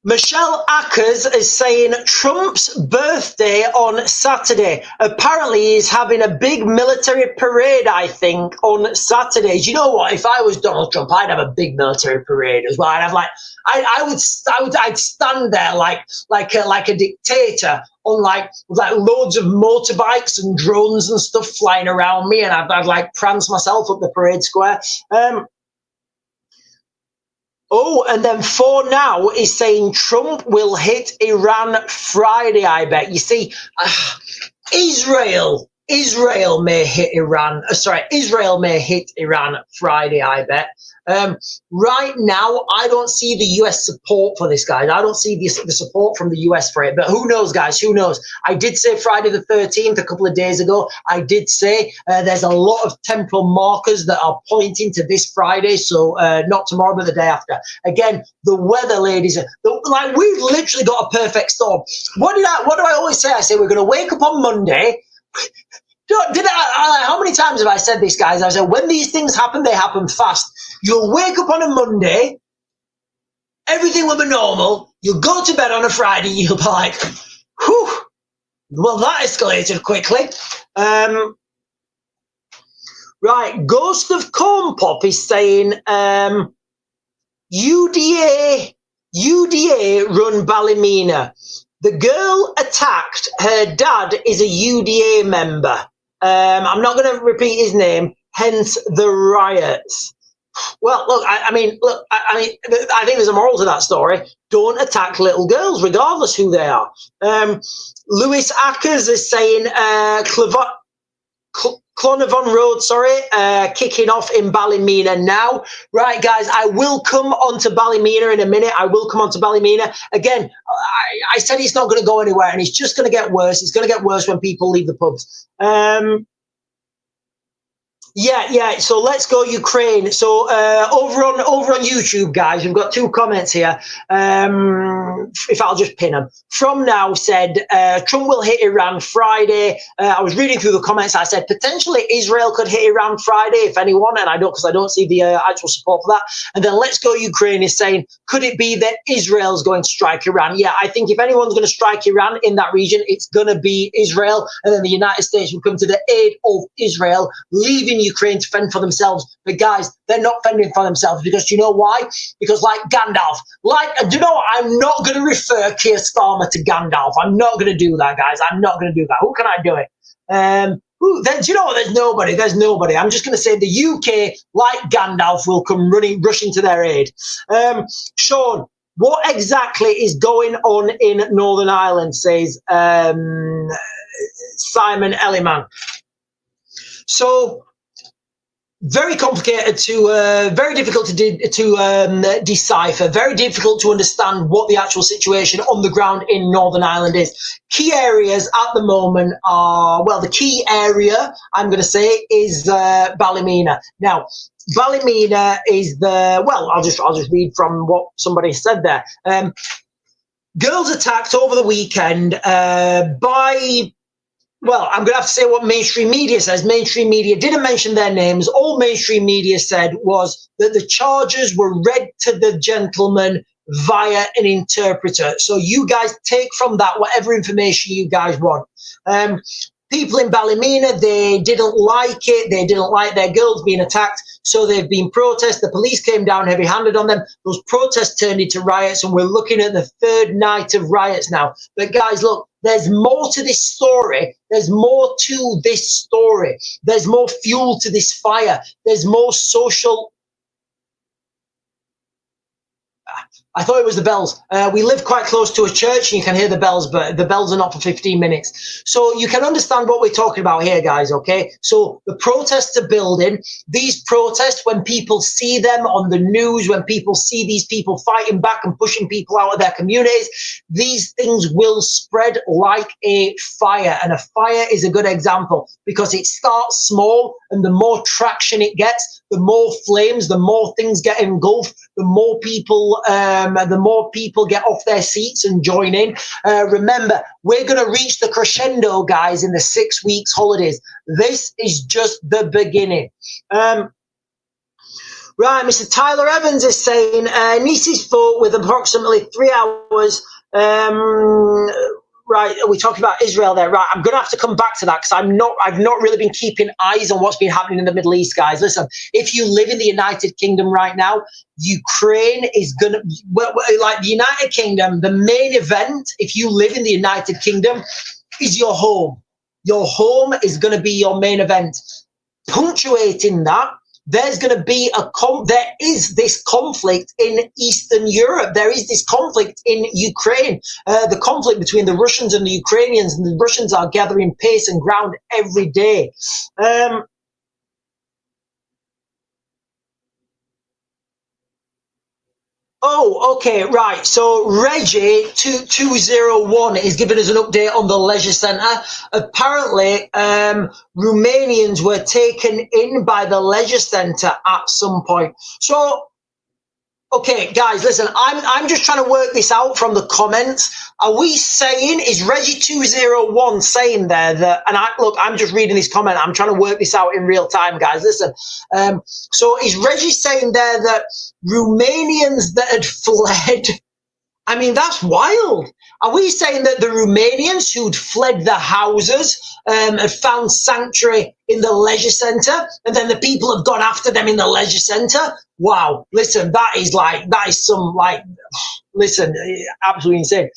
Michelle Ackers is saying Trump's birthday on Saturday. Apparently, he's having a big military parade, I think, on Saturday. Do you know what? If I was Donald Trump, I'd have a big military parade as well. I'd have I'd stand there like a dictator on like loads of motorbikes and drones and stuff flying around me, and I'd like prance myself up the parade square. Oh, and then For Now is saying Trump will hit Iran Friday, I bet. You see, Israel may hit Iran. Israel may hit Iran Friday, I bet. Right now, I don't see the US support for this, guys. I don't see the support from the US for it. But who knows, guys? Who knows? I did say Friday the 13th a couple of days ago. I did say there's a lot of temporal markers that are pointing to this Friday. So not tomorrow, but the day after. Again, the weather, ladies, we've literally got a perfect storm. What do I always say? I say we're going to wake up on Monday. How many times have I said this, guys? I said, when these things happen, they happen fast. You'll wake up on a Monday, everything will be normal. You'll go to bed on a Friday, you'll be like, whew, well, that escalated quickly. Right, Ghost of Corn Pop is saying, UDA run Ballymena. The girl attacked, her dad is a UDA member. I'm not going to repeat his name, hence the riots. Well, look, I mean, look, I think there's a moral to that story. Don't attack little girls, regardless who they are. Lewis Ackers is saying, Clonavon Road, kicking off in Ballymena now. Right, guys, I will come on to Ballymena in a minute. I will come on to Ballymena. Again, I said it's not going to go anywhere, and it's just going to get worse. It's going to get worse when people leave the pubs. Yeah. So let's go Ukraine. So over on YouTube, guys, we've got two comments here. If I'll just pin them. From Now said Trump will hit Iran Friday. I was reading through the comments. I said potentially Israel could hit Iran Friday, if anyone, and I don't see the actual support for that. And then Let's Go Ukraine is saying, could it be that Israel's going to strike Iran? Yeah, I think if anyone's going to strike Iran in that region, it's going to be Israel, and then the United States will come to the aid of Israel, leaving Ukraine to fend for themselves. But guys, they're not fending for themselves, because you know why? Because like Gandalf, do you know what? I'm not going to refer Keir Starmer to Gandalf. I'm not going to do that, guys. I'm not going to do that. Who can I do it? Do you know what? There's nobody. I'm just going to say the UK, like Gandalf, will come rushing to their aid. Sean, what exactly is going on in Northern Ireland, says Simon Elliman. So, very complicated very difficult to decipher, very difficult to understand what the actual situation on the ground in Northern Ireland is. Key areas at the moment are, well, the key area, I'm going to say, is Ballymena. Now, Ballymena is I'll just read from what somebody said there. Girls attacked over the weekend by... Well, I'm going to have to say what mainstream media says. Mainstream media didn't mention their names. All mainstream media said was that the charges were read to the gentleman via an interpreter. So you guys take from that whatever information you guys want. People in Ballymena, they didn't like it. They didn't like their girls being attacked. So they've been protests. The police came down heavy-handed on them. Those protests turned into riots, and we're looking at the third night of riots now. But guys, look, there's more to this story. There's more to this story. There's more fuel to this fire. There's more social... I thought it was the bells. We live quite close to a church, and you can hear the bells, but the bells are not for 15 minutes. So you can understand what we're talking about here, guys, okay? So the protests are building. These protests, when people see them on the news, when people see these people fighting back and pushing people out of their communities, these things will spread like a fire. And a fire is a good example, because it starts small, and the more traction it gets, the more flames, the more things get engulfed, the more people get off their seats and join in. Remember, we're going to reach the crescendo, guys, in the 6 weeks holidays. This is just the beginning. Right, Mr. Tyler Evans is saying, nieces fought with approximately 3 hours. Right, we're talking about Israel there. Right, I'm going to have to come back to that, because I've not really been keeping eyes on what's been happening in the Middle East, guys. Listen, if you live in the United Kingdom right now, Ukraine is going to, like the United Kingdom, the main event, if you live in the United Kingdom, is your home. Your home is going to be your main event. Punctuating that, there's going to be there is this conflict in Eastern Europe. There is this conflict in Ukraine. The conflict between the Russians and the Ukrainians, and the Russians are gathering pace and ground every day. Oh, okay, right. So Reggie 2201 is giving us an update on the leisure centre. Apparently, Romanians were taken in by the leisure centre at some point. So, okay, guys, listen, I'm just trying to work this out from the comments. Are we saying, is Reggie 201 saying there that, and I'm just reading this comment, I'm trying to work this out in real time, guys. Listen, so is Reggie saying there that Romanians that had fled, I mean, that's wild. Are we saying that the Romanians who'd fled their houses had found sanctuary in the leisure centre, and then the people have gone after them in the leisure centre? Wow, listen, that is some, listen, absolutely insane.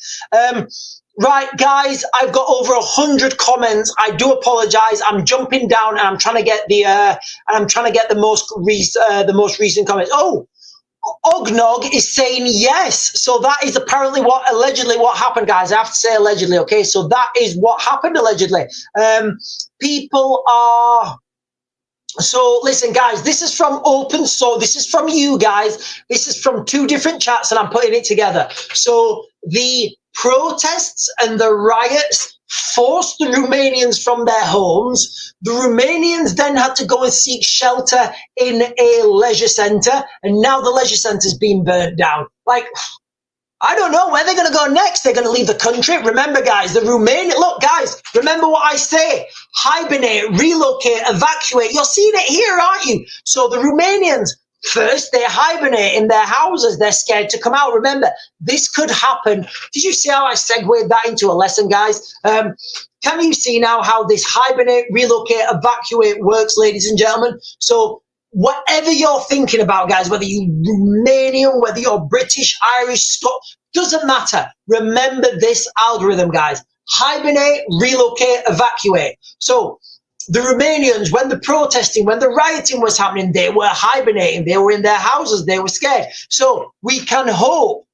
Right, guys, I've got over 100 comments. I do apologize. I'm jumping down and I'm trying to get the most recent comments. Oh, Ognog is saying yes. So that is apparently allegedly what happened, guys. I have to say allegedly, okay? So that is what happened allegedly. People are. So listen, guys, this is from open source. This is from you guys. This is from two different chats and I'm putting it together. So the protests and the riots forced the Romanians from their homes. The Romanians then had to go and seek shelter in a leisure centre, and now the leisure centre's been burnt down. Like, I don't know where they're going to go next. They're going to leave the country. Remember, guys, look, guys, remember what I say. Hibernate, relocate, evacuate. You're seeing it here, aren't you? So the Romanians, first, they hibernate in their houses. They're scared to come out. Remember, this could happen. Did you see how I segued that into a lesson, guys? Can you see now how this hibernate, relocate, evacuate works, ladies and gentlemen? So whatever you're thinking about, guys, whether you're Romanian, whether you're British, Irish, Scottish, doesn't matter. Remember this algorithm, guys. Hibernate, relocate, evacuate. So the Romanians, when the protesting, when the rioting was happening, they were hibernating. They were in their houses. They were scared. So we can hope.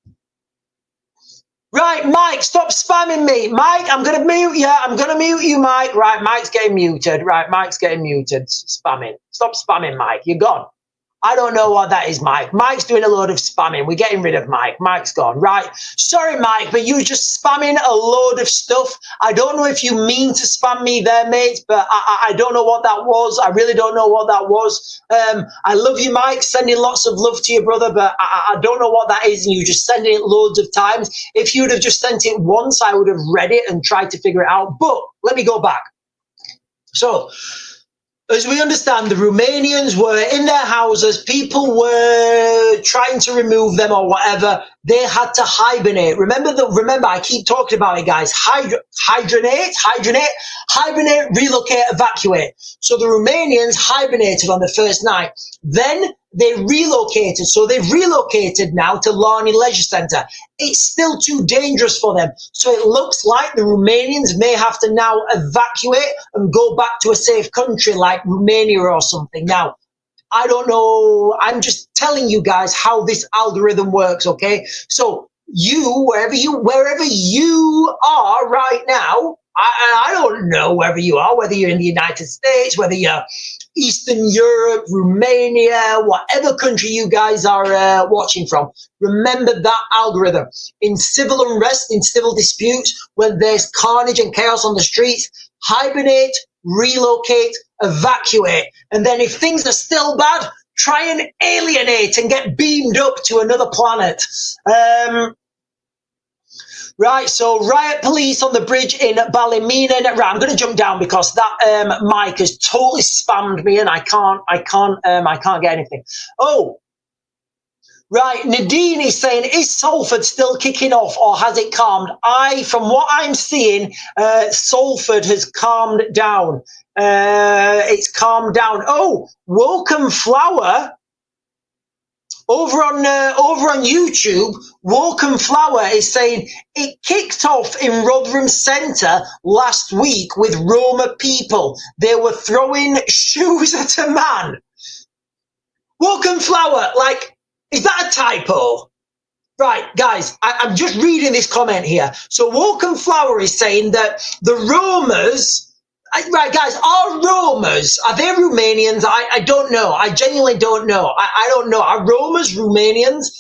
Right, Mike, stop spamming me. Mike, I'm going to mute you. I'm going to mute you, Mike. Right, Mike's getting muted. Right, Mike's getting muted. Spamming. Stop spamming, Mike. You're gone. I don't know what that is, Mike. Mike's doing a load of spamming. We're getting rid of Mike. Mike's gone. Right. Sorry, Mike, but you were just spamming a load of stuff. I don't know if you mean to spam me there, mate, but I don't know what that was. I really don't know what that was. I love you, Mike. Sending lots of love to your brother, but I don't know what that is, and you just sending it loads of times. If you would have just sent it once, I would have read it and tried to figure it out. But let me go back. So, as we understand, the Romanians were in their houses. People were trying to remove them or whatever. They had to hibernate. Remember, I keep talking about it, guys. Hibernate, relocate, evacuate. So the Romanians hibernated on the first night. Then they relocated. So they've relocated now to Larney Leisure Centre. It's still too dangerous for them. So it looks like the Romanians may have to now evacuate and go back to a safe country like Romania or something. Now, I don't know. I'm just telling you guys how this algorithm works, okay? So wherever you are right now, I don't know wherever you are, whether you're in the United States, whether you're Eastern Europe, Romania, whatever country you guys are watching from. Remember that algorithm. In civil unrest, in civil disputes, when there's carnage and chaos on the streets, hibernate, relocate, evacuate. And then if things are still bad, try and alienate and get beamed up to another planet. Right, so riot police on the bridge in Ballymena. Right, I'm going to jump down because that Mike has totally spammed me and I can't get anything. Oh, right, Nadine is saying, is Salford still kicking off or has it calmed? From what I'm seeing, Salford has calmed down. It's calmed down. Oh, Woken Flower. Over on YouTube, Woken Flower is saying it kicked off in Rotherham Centre last week with Roma people. They were throwing shoes at a man. Woken Flower, like, is that a typo? Right, guys, I'm just reading this comment here. So Woken Flower is saying that the Romas... Right, guys, are they Romanians? I don't know. I genuinely don't know. I don't know. Are Romas Romanians?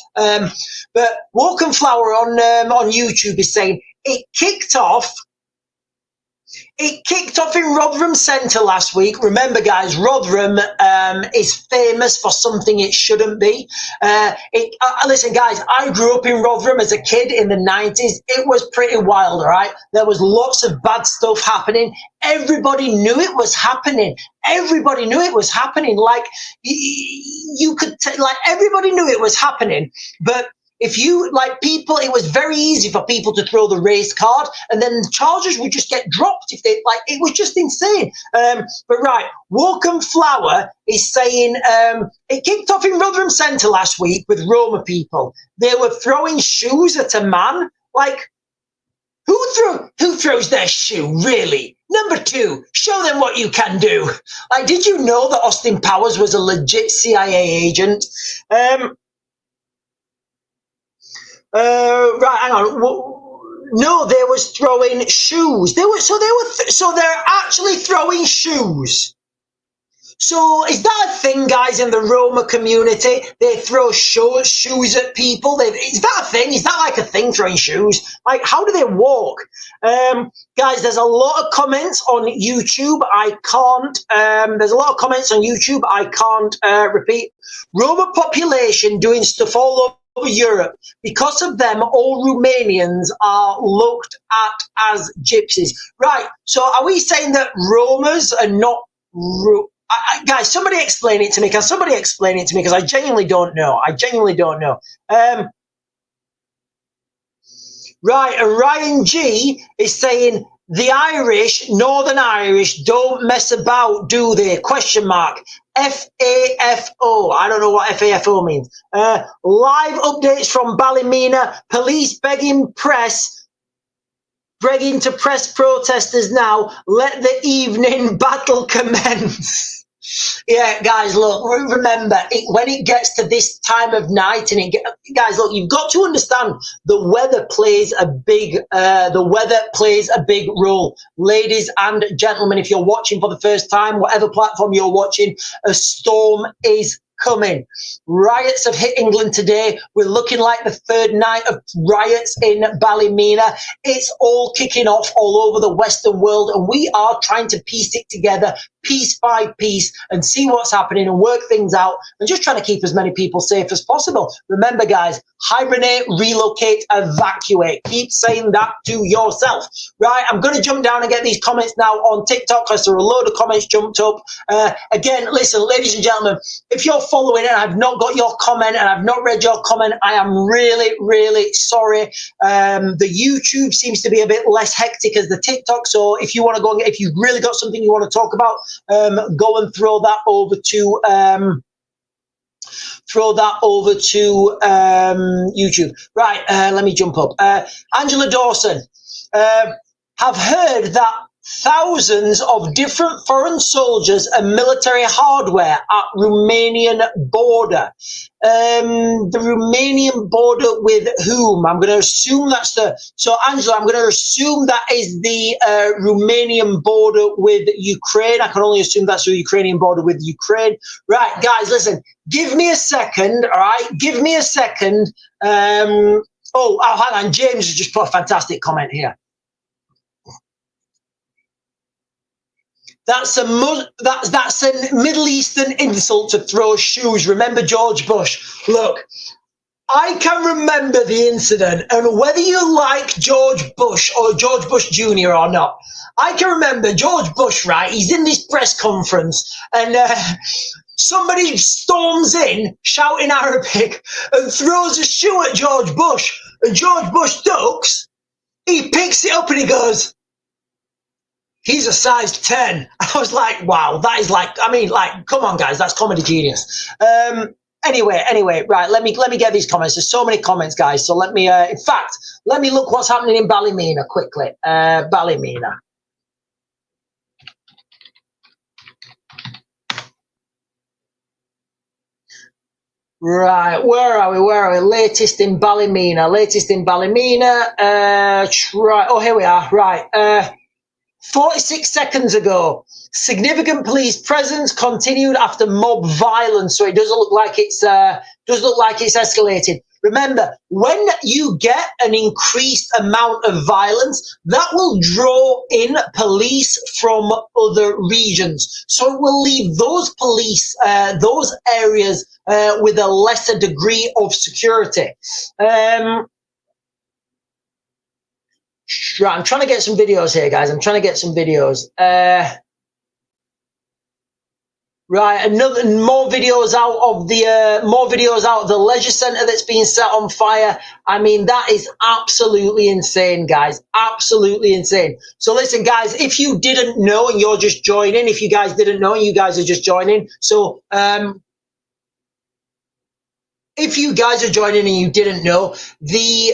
But Woken Flower on YouTube is saying it kicked off in Rotherham Centre last week. Remember, guys, Rotherham is famous for something it shouldn't be. Listen, guys, I grew up in Rotherham as a kid in the 90s. It was pretty wild, all right? There was lots of bad stuff happening. Everybody knew it was happening. Everybody knew it was happening. Like, everybody knew it was happening. But if you, people, it was very easy for people to throw the race card and then the charges would just get dropped if they, it was just insane. But right, Woken Flower is saying it kicked off in Rotherham Centre last week with Roma people. They were throwing shoes at a man. Who throws their shoe, really? Number two, show them what you can do. Like, did you know that Austin Powers was a legit CIA agent? Right, hang on. No, they was throwing shoes. So they're actually throwing shoes. So is that a thing, guys, in the Roma community? They throw shoes at people. Is that a thing? Is that like a thing, throwing shoes? Like, how do they walk? Guys, there's a lot of comments on YouTube. I can't. There's a lot of comments on YouTube. I can't repeat. Roma population doing stuff all over Europe. Because of them, all Romanians are looked at as gypsies. Right. So are we saying that Romas are not? Guys, somebody explain it to me. Can somebody explain it to me? Because I genuinely don't know. Right, and Ryan G is saying the Irish, Northern Irish, don't mess about, do they? Question mark. FAFO. I don't know what FAFO means. Live updates from Ballymena. Police begging to press protesters now. Let the evening battle commence. Yeah, guys, look, remember, when it gets to this time of night, guys, look, you've got to understand the weather plays a big role. Ladies and gentlemen, if you're watching for the first time, whatever platform you're watching, a storm is coming. Riots have hit England today. We're looking like the third night of riots in Ballymena. It's all kicking off all over the Western world, and we are trying to piece it together piece by piece and see what's happening and work things out and just trying to keep as many people safe as possible. Remember, guys, hibernate, relocate, evacuate. Keep saying that to yourself. Right, I'm going to jump down and get these comments now on TikTok because there are a load of comments jumped up. Again, listen, ladies and gentlemen, if you're following and I've not got your comment and I've not read your comment, I am really, really sorry. The YouTube seems to be a bit less hectic as the TikTok, so if you want to go and if you've really got something you want to talk about, go and throw that over to YouTube. Right, let me jump up. Angela Dawson, have heard that thousands of different foreign soldiers and military hardware at Romanian border. The Romanian border with whom? I'm going to assume that's so Angela, I'm going to assume that is the Romanian border with Ukraine. I can only assume that's the Ukrainian border with Ukraine. Right, guys, listen, give me a second, all right? Give me a second. Hang on, James has just put a fantastic comment here. That's a Middle Eastern insult to throw shoes. Remember George Bush? Look, I can remember the incident, and whether you like George Bush or George Bush Jr. or not, I can remember George Bush, right? He's in this press conference, and somebody storms in shouting Arabic and throws a shoe at George Bush, and George Bush ducks. He picks it up and he goes, he's a size 10. I was like, wow, that is like, I mean, like, come on, guys, that's comedy genius. Anyway, right, let me get these comments. There's so many comments, guys. So let me, in fact, let me look what's happening in Ballymena quickly. Ballymena. Right, where are we? Latest in Ballymena. Here we are. Right. 46 seconds ago, significant police presence continued after mob violence. So it doesn't look like it's escalated. Remember, when you get an increased amount of violence, that will draw in police from other regions. So it will leave those police, those areas with a lesser degree of security. Right, I'm trying to get some videos here, guys. Right, more videos out of the leisure centre that's being set on fire. I mean, that is absolutely insane, guys. Absolutely insane. So listen, guys, if you didn't know and you're just joining, if you guys didn't know and you guys are just joining, so if you guys are joining and you didn't know, the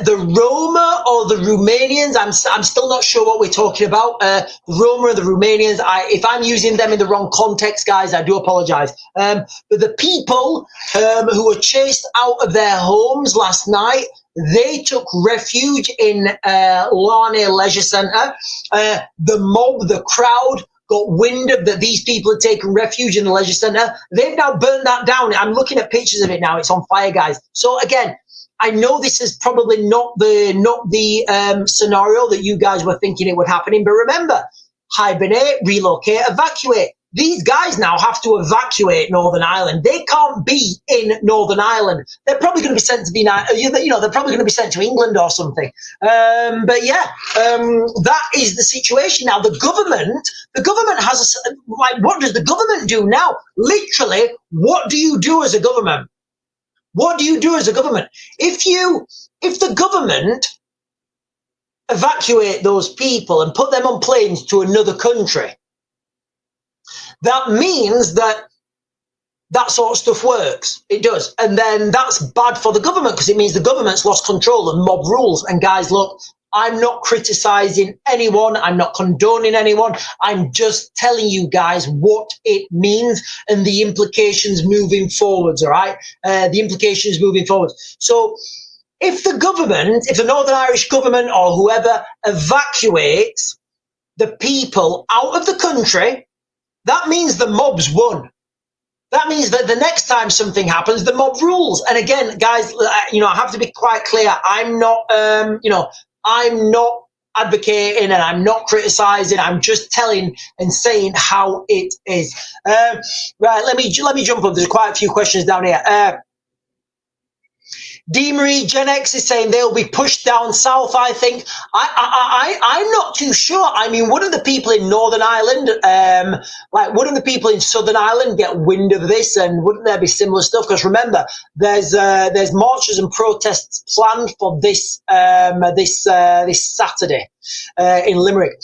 Roma or the Romanians, I'm still not sure what we're talking about. The Roma or the Romanians, if I'm using them in the wrong context, guys, I do apologize. But the people who were chased out of their homes last night, they took refuge in Larnay Leisure Centre. The mob, the crowd, got wind of that these people had taken refuge in the leisure centre. They've now burned that down. I'm looking at pictures of it now. It's on fire, guys. So again, I know this is probably not the scenario that you guys were thinking it would happen in, but remember, hibernate, relocate, evacuate. These guys now have to evacuate Northern Ireland. They can't be in Northern Ireland. They're probably going to be sent to they're probably going to be sent to England or something. But yeah, that is the situation now. The government has what does the government do now? Literally, what do you do as a government? What do you do as a government? If the government evacuate those people and put them on planes to another country, that means that sort of stuff works. It does. And then that's bad for the government because it means the government's lost control of mob rules. And guys, look, I'm not criticizing anyone. I'm not condoning anyone. I'm just telling you guys what it means and the implications moving forwards, all right? The implications moving forwards. So if the Northern Irish government or whoever evacuates the people out of the country, that means the mob's won. That means that the next time something happens, the mob rules. And again, guys, I have to be quite clear. I'm not advocating and I'm not criticizing. I'm just telling and saying how it is. Right, let me jump up. There's quite a few questions down here. D. Marie Gen X is saying they'll be pushed down south. I think I'm not too sure. I mean, wouldn't the people in Northern Ireland, wouldn't the people in Southern Ireland get wind of this, and wouldn't there be similar stuff? Because remember, there's marches and protests planned for this Saturday in Limerick.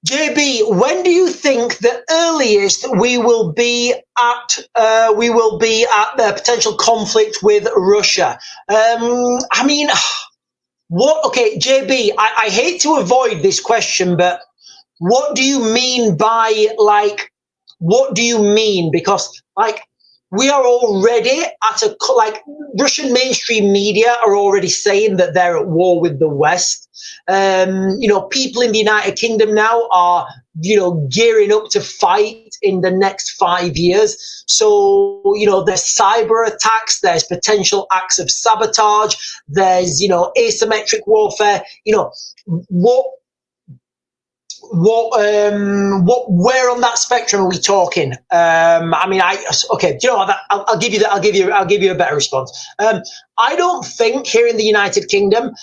JB, when do you think the earliest we will be at the potential conflict with Russia? I mean, what? Okay, JB, I hate to avoid this question, but what do you mean by what do you mean? Because we are already at Russian mainstream media are already saying that they're at war with the West. People in the United Kingdom now are, gearing up to fight in the next 5 years. So, there's cyber attacks, there's potential acts of sabotage, there's, asymmetric warfare. Where on that spectrum are we talking? Okay, do you know what? I'll give you a better response. I don't think here in the United Kingdom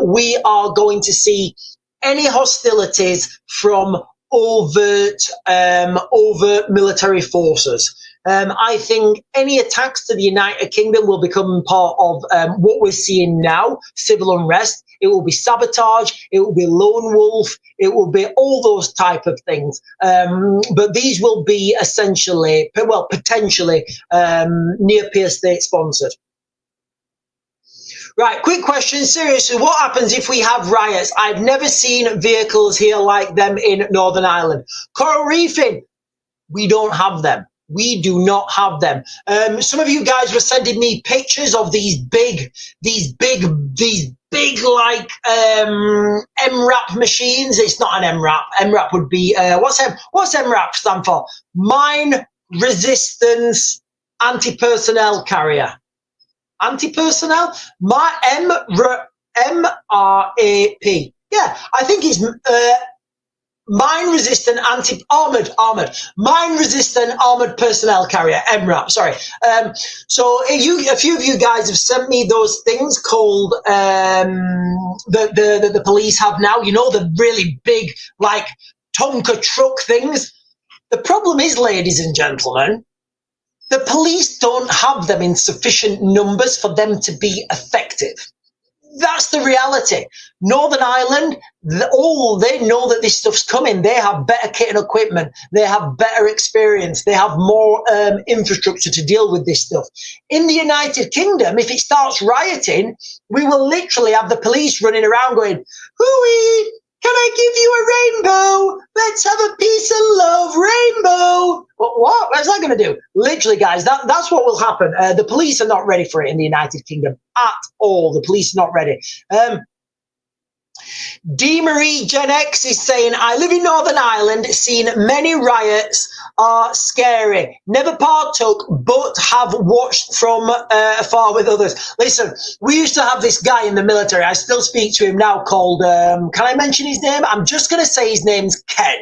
we are going to see any hostilities from overt military forces. I think any attacks to the United Kingdom will become part of what we're seeing now, civil unrest. It will be sabotage. It will be lone wolf. It will be all those type of things. But these will be essentially, potentially near-peer state sponsored. Right, quick question. Seriously, what happens if we have riots? I've never seen vehicles here like them in Northern Ireland. Coral reefing, we don't have them. We do not have them. Some of you guys were sending me pictures of these big like MRAP machines. It's not an MRAP. MRAP would be what's MRAP stand for? Mine resistance anti-personnel carrier. Anti-personnel? MRAP. Yeah, I think it's mine-resistant mine-resistant armored personnel carrier, MRAP, sorry. So a few of you guys have sent me those things called the police have now, the really big, like, Tonka truck things. The problem is, ladies and gentlemen, the police don't have them in sufficient numbers for them to be effective. That's the reality. Northern Ireland, they know that this stuff's coming. They have better kit and equipment. They have better experience. They have more infrastructure to deal with this stuff. In the United Kingdom, if it starts rioting, we will literally have the police running around going, "Hooey! Can I give you a rainbow? Let's have a piece of love, rainbow." What? What's that going to do? Literally, guys, that's what will happen. The police are not ready for it in the United Kingdom at all. The police are not ready. D. Marie Gen X is saying, I live in Northern Ireland, seen many riots are scary. Never partook, but have watched from afar with others. Listen, we used to have this guy in the military. I still speak to him now called, can I mention his name? I'm just going to say his name's Ken.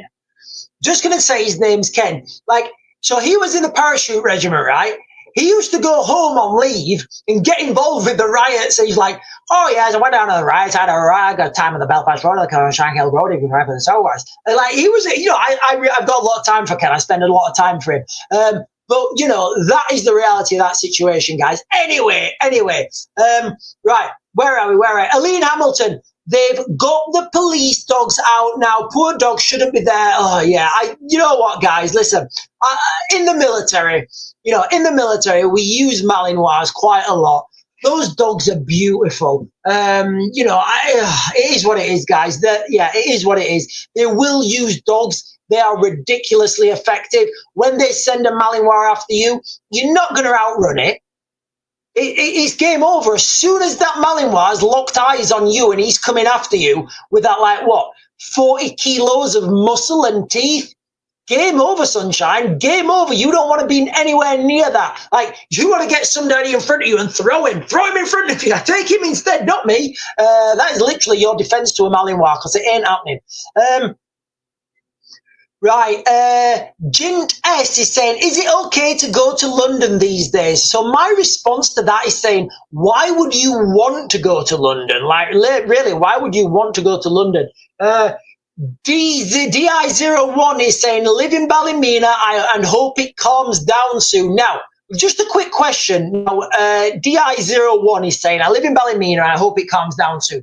Just going to say his name's Ken. Like, so he was in the parachute regiment, right? He used to go home on leave and get involved with the riots. So he's like, oh, yes, I went down to the riots. I had a riot, got time on the Belfast Road, like on Shankill Road, if you remember the so was. And like, he was, you know, I've got a lot of time for Ken. I spend a lot of time for him. But, you know, that is the reality of that situation, guys. Anyway, right, where are we? Aline Hamilton. They've got the police dogs out now. Poor dogs shouldn't be there. Oh, yeah. You know what, guys? Listen, in the military, we use Malinois quite a lot. Those dogs are beautiful. It is what it is, guys. It is what it is. They will use dogs. They are ridiculously effective. When they send a Malinois after you, you're not going to outrun it. It's game over. As soon as that Malinois has locked eyes on you and he's coming after you with that, 40 kilos of muscle and teeth, game over, sunshine. Game over. You don't want to be anywhere near that. Like, you want to get somebody in front of you and throw him in front of you. Take him instead, not me. That is literally your defense to a Malinois, because it ain't happening. Right, Jint S is saying, is it okay to go to London these days? So my response to that is saying, why would you want to go to London? Like, really, why would you want to go to London? DI01 is saying, live in Ballymena and hope it calms down soon. Now, just a quick question. Now, DI01 is saying, I live in Ballymena and I hope it calms down soon.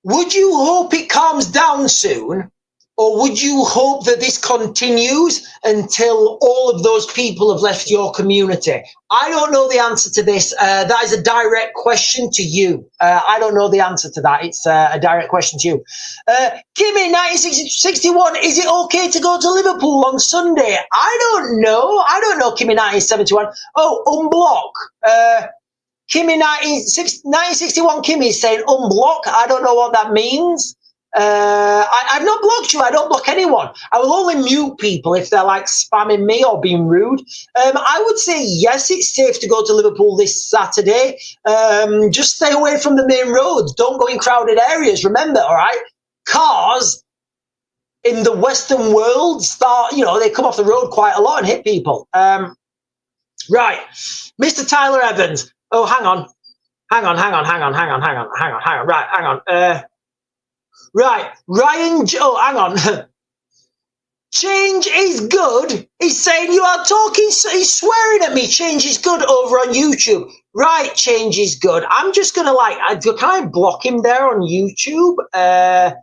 Would you hope it calms down soon? Or would you hope that this continues until all of those people have left your community? I don't know the answer to this. That is a direct question to you. I don't know the answer to that. It's a direct question to you. Kimmy, 1961, is it okay to go to Liverpool on Sunday? I don't know, Kimmy, 1971. Oh, unblock. Kimmy, 1961, Kimmy is saying unblock. I don't know what that means. I've not blocked you. I don't block anyone. I will only mute people if they're like spamming me or being rude. I would say yes, it's safe to go to Liverpool this Saturday. Just stay away from the main roads. Don't go in crowded areas. Remember, all right? Cars in the Western world they come off the road quite a lot and hit people. Right, Mr. Tyler Evans. Oh, hang on. Right, hang on. Right, Ryan, hang on. Change is good. He's saying you are talking, he's swearing at me. Change is good over on YouTube. Right, change is good. I'm just going to can I block him there on YouTube? Can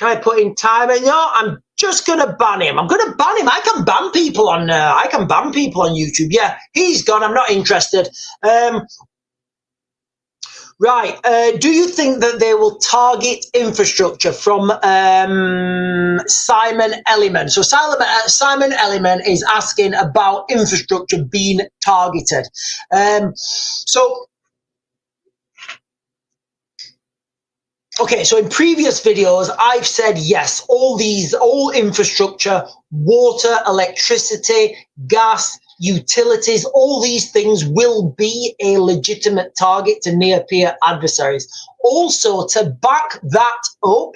I put in time? I'm just going to ban him. I'm going to ban him. I can ban people on YouTube. Yeah, he's gone. I'm not interested. Right. Do you think that they will target infrastructure from Simon Elliman? So Simon Elliman is asking about infrastructure being targeted. So in previous videos, I've said yes, all infrastructure, water, electricity, gas, utilities, all these things will be a legitimate target to near-peer adversaries. Also, to back that up,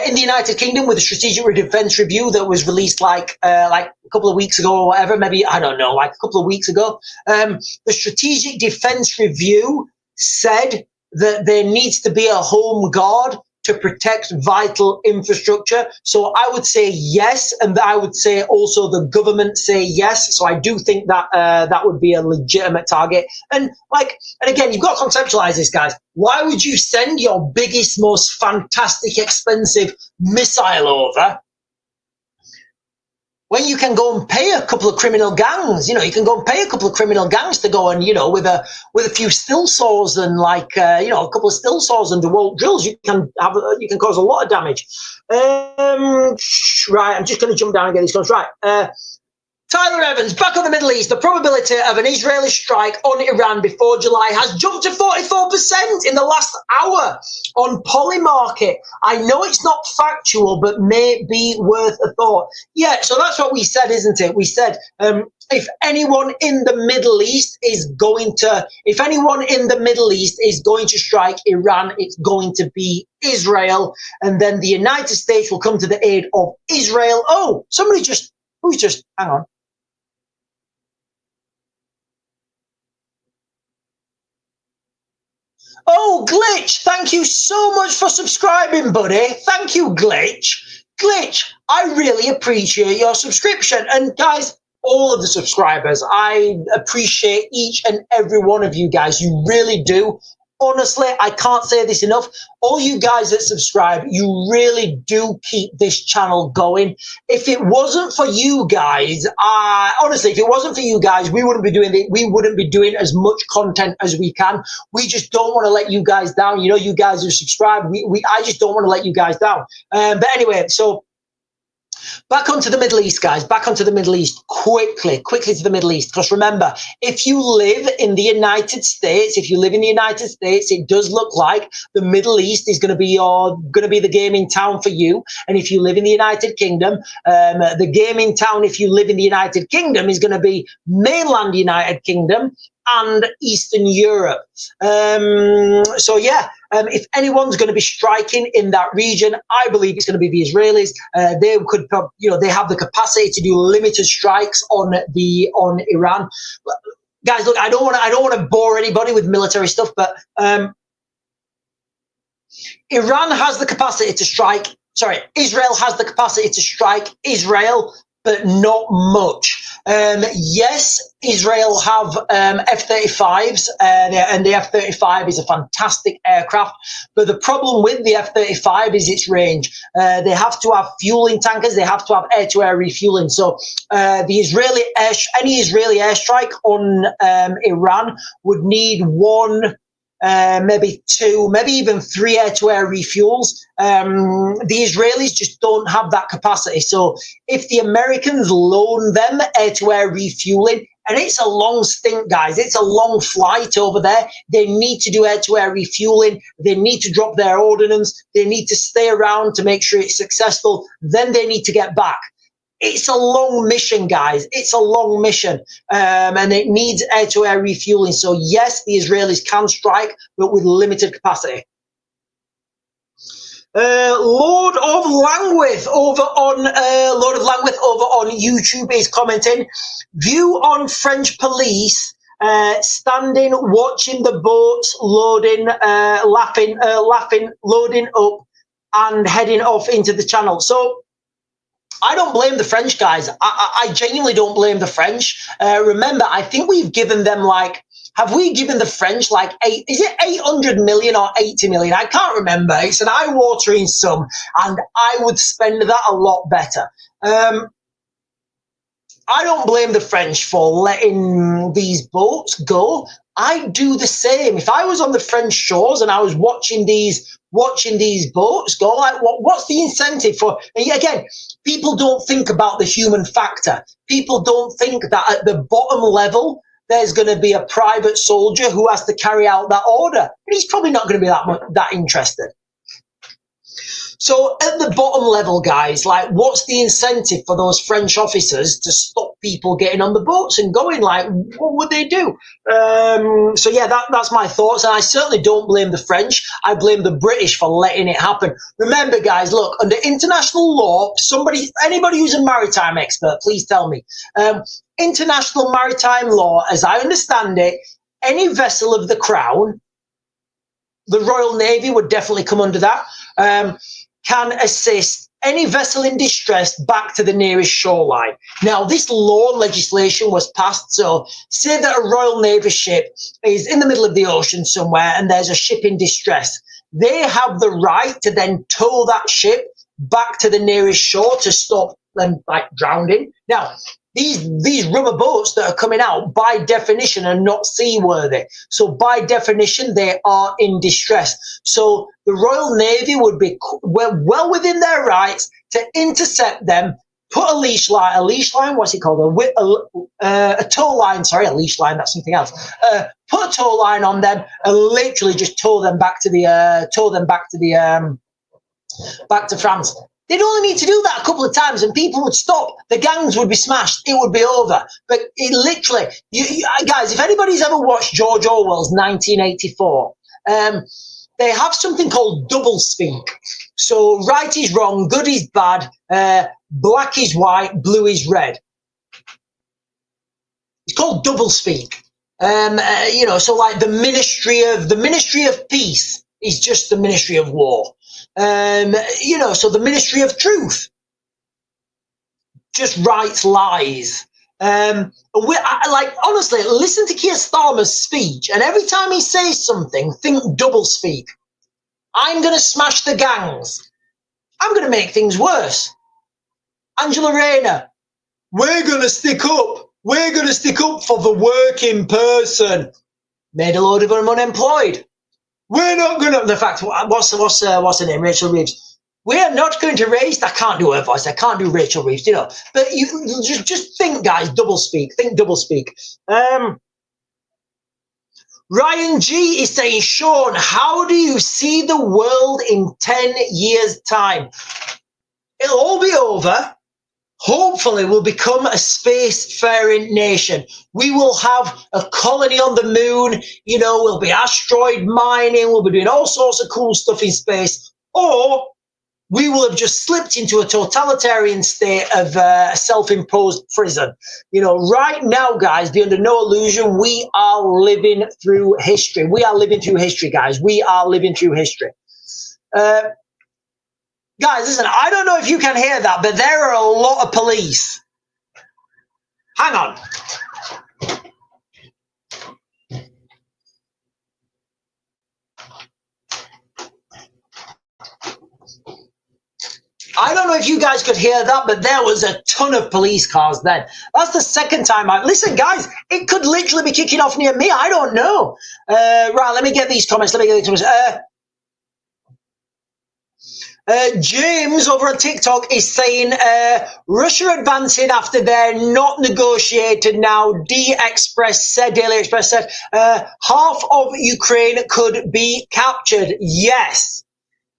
in the United Kingdom with the Strategic Defence Review that was released like a couple of weeks ago or whatever, maybe, I don't know, like a couple of weeks ago, the Strategic Defence Review said that there needs to be a home guard to protect vital infrastructure. So I would say yes, and I would say also the government say yes. So I do think that that would be a legitimate target. And again, you've got to conceptualize this, guys. Why would you send your biggest, most fantastic, expensive missile over when you can go and pay a couple of criminal gangs? You know, you can go and pay a couple of criminal gangs to go and, you know, with a few still saws and you know, a couple of still saws and DeWalt drills, you can cause a lot of damage. Right, I'm just going to jump down and get these guns right. Tyler Evans, back on the Middle East, the probability of an Israeli strike on Iran before July has jumped to 44% in the last hour on Polymarket. I know it's not factual, but may be worth a thought. Yeah, so that's what we said, isn't it? We said if anyone in the Middle East is going to strike Iran, it's going to be Israel, and then the United States will come to the aid of Israel. Oh, hang on. Oh, Glitch, thank you so much for subscribing, buddy. Thank you, Glitch. Glitch, I really appreciate your subscription. And guys, all of the subscribers, I appreciate each and every one of you guys. You really do. Honestly, I can't say this enough. All you guys that subscribe, you really do keep this channel going. If it wasn't for you guys, honestly, if it wasn't for you guys, we wouldn't be doing as much content as we can. We just don't want to let you guys down. You know, you guys who subscribe, I just don't want to let you guys down. But anyway, so back onto the Middle East, guys. Back onto the Middle East. Quickly to the Middle East. Because remember, if you live in the United States, it does look like the Middle East is going to be the gaming town for you. And if you live in the United Kingdom, the gaming town, if you live in the United Kingdom, is going to be mainland United Kingdom and Eastern Europe. So yeah, if anyone's going to be striking in that region, I believe it's going to be the Israelis. They could, you know, they have the capacity to do limited strikes on Iran. Guys, look, I don't want to bore anybody with military stuff, but Iran has the capacity to strike. Sorry, Israel has the capacity to strike Israel, but not much. Yes, Israel have F-35s, and the F-35 is a fantastic aircraft. But the problem with the F-35 is its range. They have to have fueling tankers. They have to have air-to-air refueling. So any Israeli airstrike on Iran would need one, maybe two, maybe even three air-to-air refuels. The Israelis just don't have that capacity. So if the Americans loan them air-to-air refueling, and it's a long stint, guys, it's a long flight over there, they need to do air-to-air refueling, they need to drop their ordnance, they need to stay around to make sure it's successful, then they need to get back. It's a long mission, guys. It's a long mission, and it needs air-to-air refueling. So yes, the Israelis can strike, but with limited capacity. Lord of Langwith over on YouTube is commenting. View on French police standing, watching the boats loading, laughing, loading up, and heading off into the channel. So I don't blame the French, guys. I genuinely don't blame the French. Remember, I think we've given them have we given the French is it 800 million or 80 million? I can't remember. It's an eye-watering sum, and I would spend that a lot better. I don't blame the French for letting these boats go. I'd do the same. If I was on the French shores and I was watching these boats go, what's the incentive for? And again, people don't think about the human factor. People don't think that at the bottom level, there's going to be a private soldier who has to carry out that order. And he's probably not going to be that interested. So at the bottom level, guys, what's the incentive for those French officers to stop people getting on the boats and going? What would they do? So yeah, that's my thoughts. And I certainly don't blame the French. I blame the British for letting it happen. Remember, guys, look, under international law, anybody who's a maritime expert, please tell me. International maritime law, as I understand it, any vessel of the Crown, the Royal Navy would definitely come under that. can assist any vessel in distress back to the nearest shoreline. Now, this law legislation was passed, so say that a Royal Navy ship is in the middle of the ocean somewhere and there's a ship in distress. They have the right to then tow that ship back to the nearest shore to stop them drowning. Now, these rubber boats that are coming out, by definition, are not seaworthy. So by definition, they are in distress. So the Royal Navy would be well within their rights to intercept them, put a leash line, what's it called? A tow line, sorry, a leash line, that's something else. Put a tow line on them and literally just tow them back to France. They'd only need to do that a couple of times and people would stop. The gangs would be smashed. It would be over. But it literally, guys, if anybody's ever watched George Orwell's 1984, they have something called doublespeak. So right is wrong, good is bad, black is white, blue is red. It's called doublespeak. So like the Ministry of Peace is just the Ministry of War. So the Ministry of Truth just writes lies. Honestly, listen to Keir Starmer's speech, and every time he says something, think doublespeak. I'm going to smash the gangs. I'm going to make things worse. Angela Rayner, we're going to stick up. We're going to stick up for the working person. Made a load of them unemployed. We're not going to, the fact, what's her name, Rachel Reeves. We are not going to raise, I can't do her voice, I can't do Rachel Reeves, but you just think, guys, doublespeak, think doublespeak. Ryan G is saying, Sean, how do you see the world in 10 years' time? It'll all be over. Hopefully, we'll become a spacefaring nation. We will have a colony on the moon. We'll be asteroid mining. We'll be doing all sorts of cool stuff in space. Or we will have just slipped into a totalitarian state of self-imposed prison. Right now, guys, be under no illusion, we are living through history. We are living through history, guys. We are living through history. Guys, listen, I don't know if you can hear that, but there are a lot of police. Hang on. I don't know if you guys could hear that, but there was a ton of police cars then. That's the second time listen, guys, it could literally be kicking off near me. I don't know. Right, let me get these comments. James over on TikTok is saying Russia advancing after they're not negotiated now. Daily Express said half of Ukraine could be captured. Yes,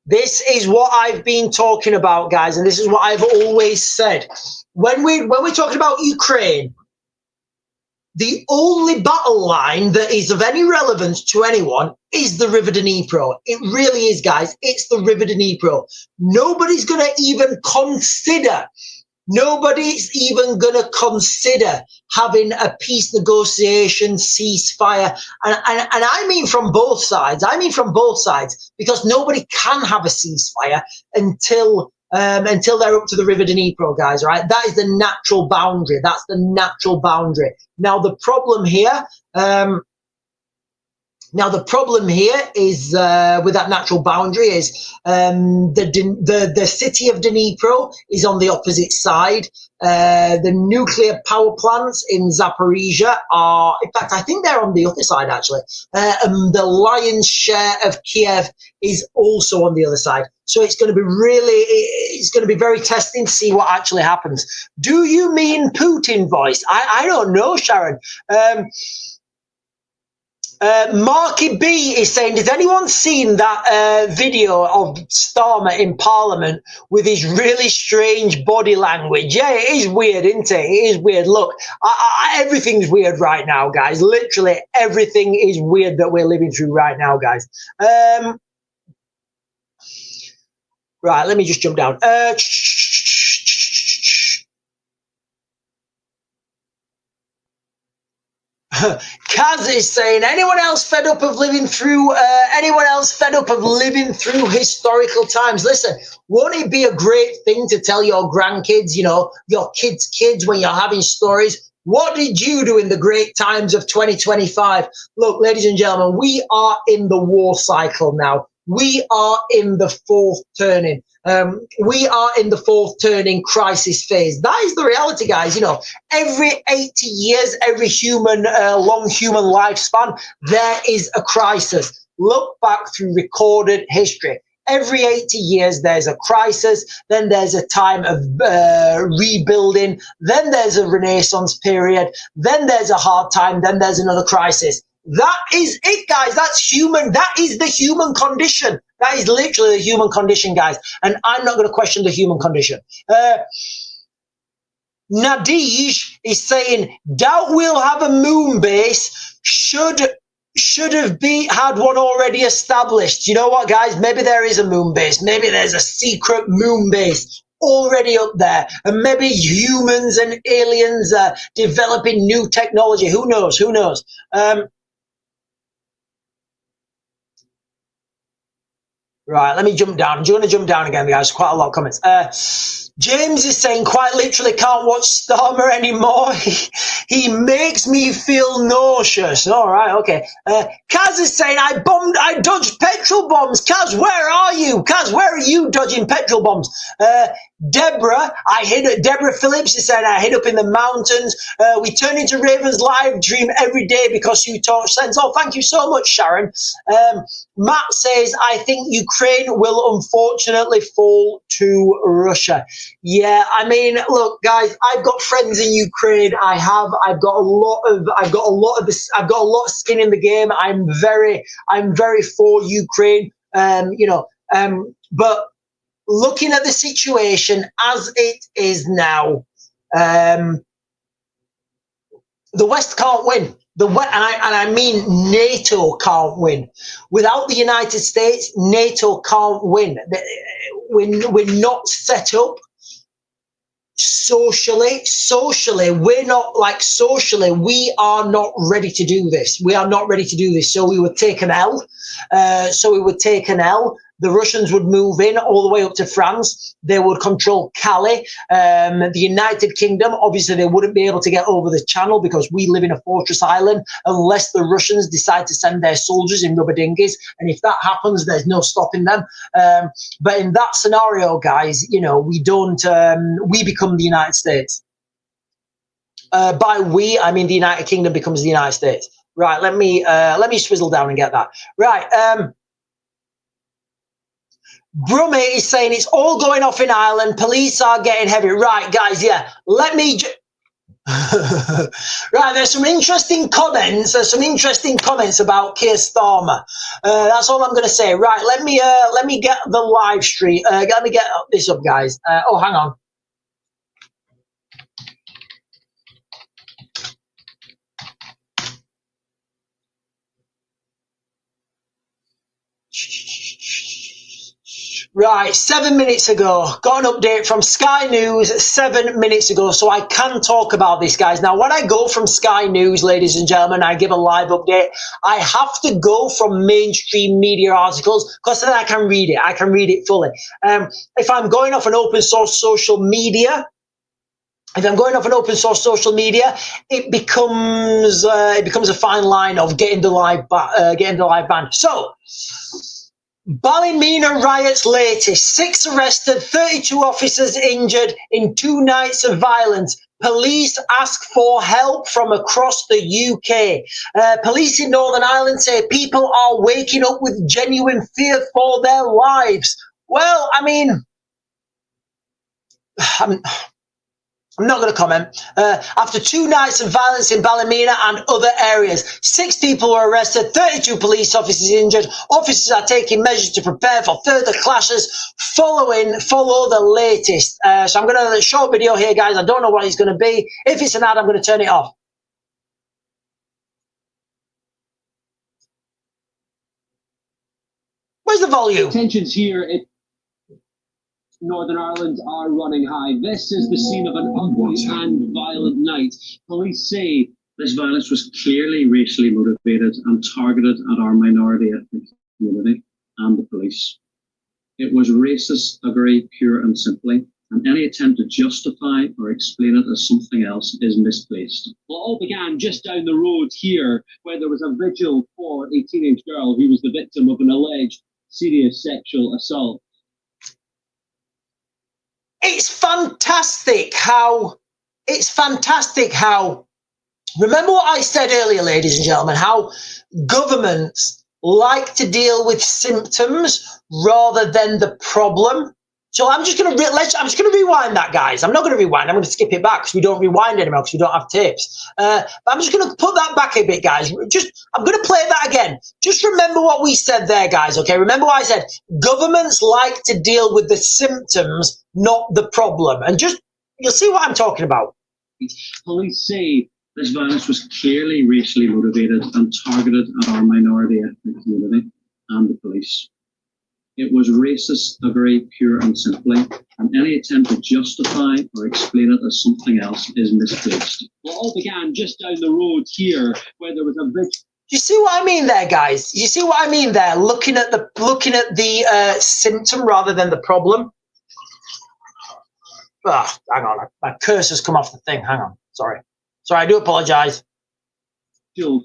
this is what I've been talking about, guys, and this is what I've always said. When we're talking about Ukraine, the only battle line that is of any relevance to anyone is the River Dnipro. It really is, guys. It's the River Dnipro. Nobody's going to even consider having a peace negotiation, ceasefire. And I mean from both sides. Because nobody can have a ceasefire until they're up to the River Dnipro, guys, right? That is the natural boundary. That's the natural boundary. Now, the problem here is with that natural boundary is the city of Dnipro is on the opposite side. The nuclear power plants in Zaporizhia are, in fact, I think they're on the other side, actually. The lion's share of Kiev is also on the other side. So it's going to be very testing to see what actually happens. Do you mean Putin voice? I don't know, Sharon. Marky B is saying, has anyone seen that video of Starmer in Parliament with his really strange body language? Yeah, it is weird, isn't it? It is weird. Look, everything's weird right now, guys. Literally everything is weird that we're living through right now, guys. Right, let me just jump down. Kaz is saying, anyone else fed up of living through historical times? Listen, won't it be a great thing to tell your grandkids, you know, your kids when you're having stories? What did you do in the great times of 2025? Look, ladies and gentlemen, we are in the war cycle now. We are in the fourth turning. We are in the fourth turning crisis phase. That is the reality, guys. You know, every 80 years, every long human lifespan, there is a crisis. Look back through recorded history. Every 80 years, there's a crisis. Then there's a time of rebuilding. Then there's a renaissance period. Then there's a hard time. Then there's another crisis. That is it, guys. That's human. That is the human condition. That is literally the human condition, guys. And I'm not going to question the human condition. Nadij is saying, doubt we'll have a moon base. Should have had one already established. You know what, guys? Maybe there is a moon base. Maybe there's a secret moon base already up there, and maybe humans and aliens are developing new technology. Who knows? Who knows? Right, let me jump down. Do you want to jump down again, guys? Quite a lot of comments. James is saying, quite literally can't watch Starmer anymore. He makes me feel nauseous. All right, okay. Kaz is saying, I dodged petrol bombs. Kaz, where are you? Kaz, where are you dodging petrol bombs? Deborah Phillips is saying, I hid up in the mountains. We turn into Raven's live dream every day because you talk sense. Oh, thank you so much, Sharon. Matt says, I think Ukraine will unfortunately fall to Russia. Yeah, I mean, look, guys, I've got friends in Ukraine. I've got a lot of skin in the game. I'm very for Ukraine. But looking at the situation as it is now, the West can't win. I mean NATO can't win. Without the United States, NATO can't win. We're not set up socially, we are not ready to do this. So we would take an L. The Russians would move in all the way up to France. They would control Calais. The United Kingdom, obviously, they wouldn't be able to get over the channel because we live in a fortress island unless the Russians decide to send their soldiers in rubber dinghies. And if that happens, there's no stopping them. But in that scenario, guys, you know, we become the United States. By we, I mean the United Kingdom becomes the United States. Right, let me swizzle down and get that. Right, Brummy is saying it's all going off in Ireland. Police are getting heavy. Right, guys, yeah. Let me... Right, there's some interesting comments. About Keir Starmer. That's all I'm going to say. Right, let me get the live stream. Let me get this up, guys. Oh, hang on. Right, 7 minutes ago, got an update from Sky News 7 minutes ago, so I can talk about this, guys. Now, when I go from Sky News, ladies and gentlemen, I give a live update, I have to go from mainstream media articles, because then I can read it. I can read it fully. If I'm going off an open source social media, it becomes a fine line of getting the live ban. So, Ballymena riots latest. 6 arrested, 32 officers injured in 2 nights of violence. Police ask for help from across the UK. Police in Northern Ireland say people are waking up with genuine fear for their lives. Well, I mean, I'm not going to comment. After 2 nights of violence in Ballymena and other areas, 6 people were arrested, 32 police officers injured. Officers are taking measures to prepare for further clashes. Follow the latest. So I'm going to do a short video here, guys. I don't know what it's going to be. If it's an ad, I'm going to turn it off. Where's the volume? Tensions here in Northern Ireland are running high. This is the scene of an ugly and violent night. Police say This violence was clearly racially motivated and targeted at our minority ethnic community and the police. It was racist, very pure and simply, and any attempt to justify or explain it as something else is misplaced. Well, it all began just down the road here, where there was a vigil for a teenage girl who was the victim of an alleged serious sexual assault. It's fantastic how remember what I said earlier, ladies and gentlemen, how governments like to deal with symptoms rather than the problem. So I'm just going to rewind that, guys. I'm not going to rewind. I'm going to skip it back because we don't rewind anymore because we don't have tapes. But I'm just going to put that back a bit, guys. I'm going to play that again. Just remember what we said there, guys. Okay. Remember what I said. Governments like to deal with the symptoms, not the problem. And you'll see what I'm talking about. Police say this violence was clearly racially motivated and targeted at our minority ethnic community and the police. It was racist, very pure and simply, and any attempt to justify or explain it as something else is misplaced. Well, it all began just down the road here, where there was a vigil. You see what I mean there, guys? You see what I mean there? Looking at the symptom rather than the problem. Hang on, my cursor's come off the thing. Hang on, sorry, I do apologise.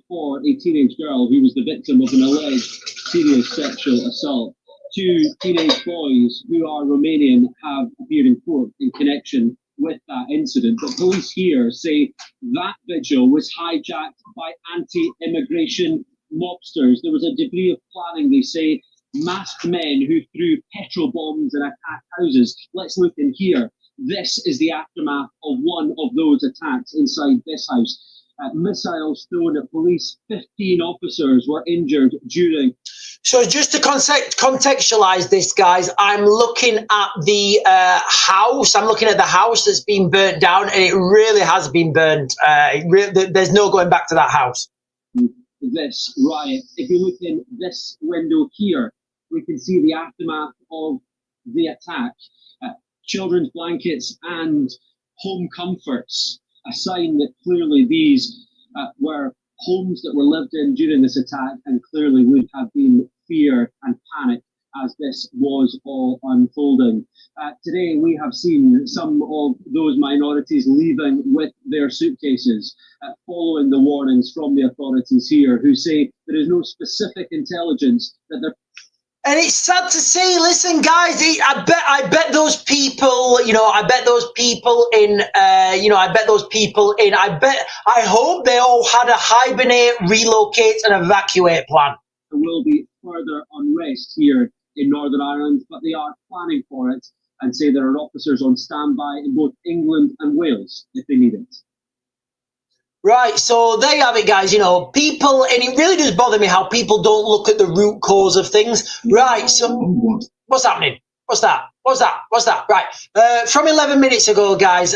For a teenage girl who was the victim of an alleged serious sexual assault. Two teenage boys who are Romanian have appeared in court in connection with that incident. But police here say that vigil was hijacked by anti-immigration mobsters. There was a degree of planning, they say, masked men who threw petrol bombs and attacked houses. Let's look in here. This is the aftermath of one of those attacks inside this house. Missiles thrown at police. 15 officers were injured during. So just to contextualize this, guys, I'm looking at the house. I'm looking at the house that's been burnt down, and it really has been burnt. There's no going back to that house. This riot. If you look in this window here, we can see the aftermath of the attack. Children's blankets and home comforts, a sign that clearly these were homes that were lived in during this attack and clearly would have been fear and panic as this was all unfolding. Today we have seen some of those minorities leaving with their suitcases following the warnings from the authorities here who say there is no specific intelligence that they're. And it's sad to see. Listen, guys, I bet those people, I hope they all had a hibernate, relocate, and evacuate plan. There will be further unrest here in Northern Ireland, but they are planning for it and say there are officers on standby in both England and Wales if they need it. Right, so there you have it, guys. People, and it really does bother me how people don't look at the root cause of things. Right, so what's happening? What's that? Right, from 11 minutes ago, guys,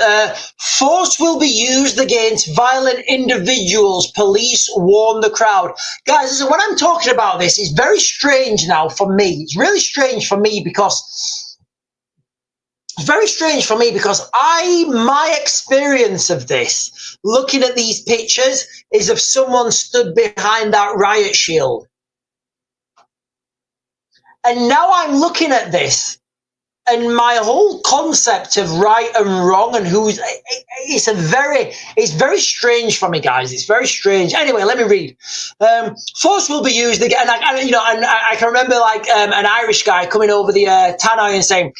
force will be used against violent individuals. Police warn the crowd. Guys, listen, when I'm talking about this, it's very strange now for me. It's really strange for me because my experience of this, looking at these pictures, is of someone stood behind that riot shield. And now I'm looking at this, and my whole concept of right and wrong and it's very strange for me, guys. It's very strange. Anyway, let me read. Force will be used again. And I can remember an Irish guy coming over the tannoy and saying,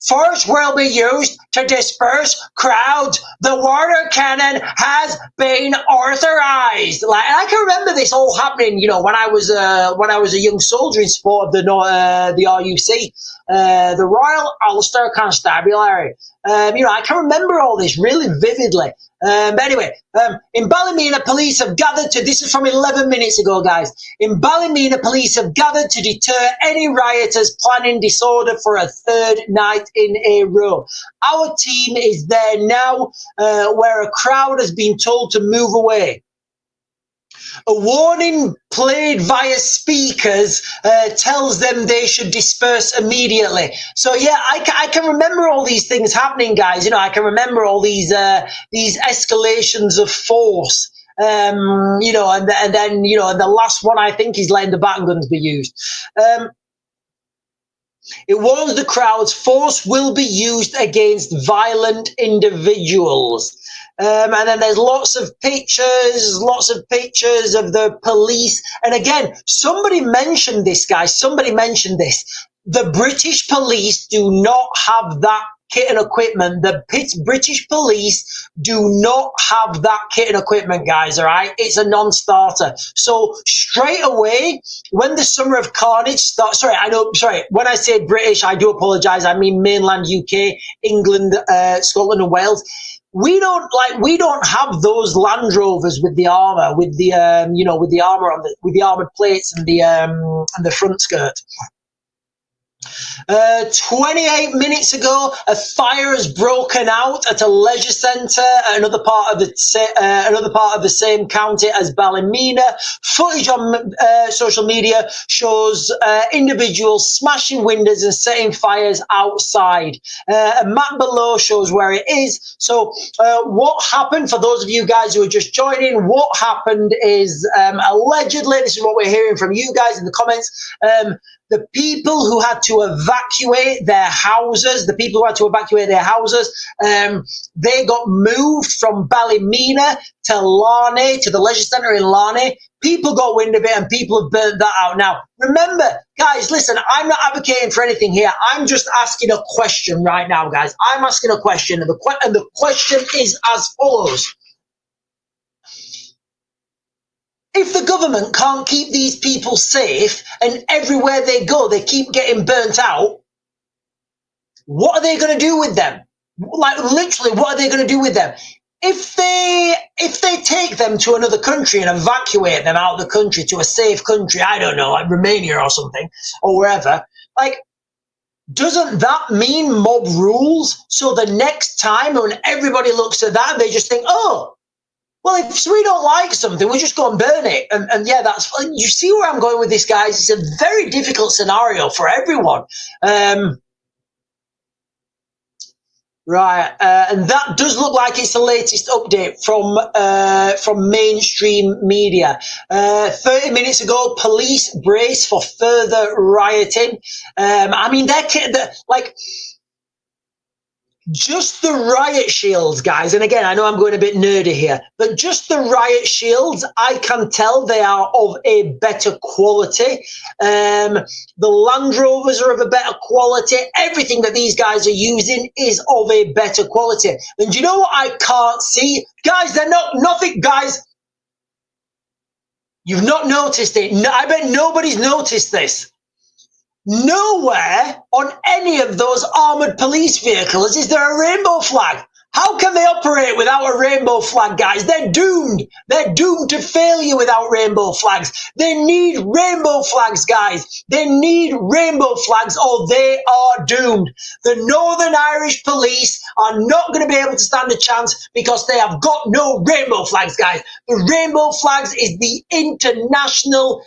force will be used to disperse crowds. The water cannon has been authorized. And I can remember this all happening, when I was a young soldier in support of the RUC, the Royal Ulster Constabulary. I can remember all this really vividly. But anyway, in Ballymena, police have gathered this is from 11 minutes ago, guys. In Ballymena, police have gathered to deter any rioters planning disorder for a third night in a row. Our team is there now, where a crowd has been told to move away. A warning played via speakers tells them they should disperse immediately. So yeah, I can remember all these things happening, guys. I can remember all these escalations of force You know, and then, you know, the last one, I think, is letting the baton guns be used. It warns the crowds force will be used against violent individuals. And then there's lots of pictures of the police. And again, somebody mentioned this, guys. Somebody mentioned this. The British police do not have that kit and equipment. The British police do not have that kit and equipment, guys, all right? It's a non-starter. So straight away, when the Summer of Carnage starts, when I say British, I do apologize. I mean mainland UK, England, Scotland and Wales. We don't have those Land Rovers with the armor, with the with the armor with the armored plates and the front skirt. 28 minutes ago, a fire has broken out at a leisure centre, another part of the same county as Ballymena. Footage on social media shows individuals smashing windows and setting fires outside. A map below shows where it is. So, what happened, for those of you guys who are just joining, what happened is, allegedly, this is what we're hearing from you guys in the comments, the people who had to evacuate their houses, they got moved from Ballymena to Larney, to the leisure centre in Larney. People got wind of it and people have burnt that out. Now, remember, guys, listen, I'm not advocating for anything here. I'm just asking a question right now, guys. I'm asking a question, and the question is as follows. If the government can't keep these people safe and everywhere they go they keep getting burnt out, what are they going to do with them? Like, literally, what are they going to do with them? If they take them to another country and evacuate them out of the country to a safe country, I don't know, like Romania or something, or wherever, like, doesn't that mean mob rules? So the next time when everybody looks at that, they just think, oh, well, if we don't like something, we just go and burn it. And yeah, that's, you see where I'm going with this, guys. It's a very difficult scenario for everyone. Right, and that does look like it's the latest update from mainstream media. 30 minutes ago, police brace for further rioting. I mean, they're like, just the riot shields, guys, and again, I know I'm going a bit nerdy here, but just the riot shields, I can tell they are of a better quality. The Land Rovers are of a better quality. Everything that these guys are using is of a better quality. And you know what I can't see? Guys, they're nothing, guys. You've not noticed it. No, I bet nobody's noticed this. Nowhere on any of those armoured police vehicles is there a rainbow flag. How can they operate without a rainbow flag, guys? They're doomed. They're doomed to failure without rainbow flags. They need rainbow flags, guys. They need rainbow flags or they are doomed. The Northern Irish police are not going to be able to stand a chance because they have got no rainbow flags, guys. The rainbow flags is the international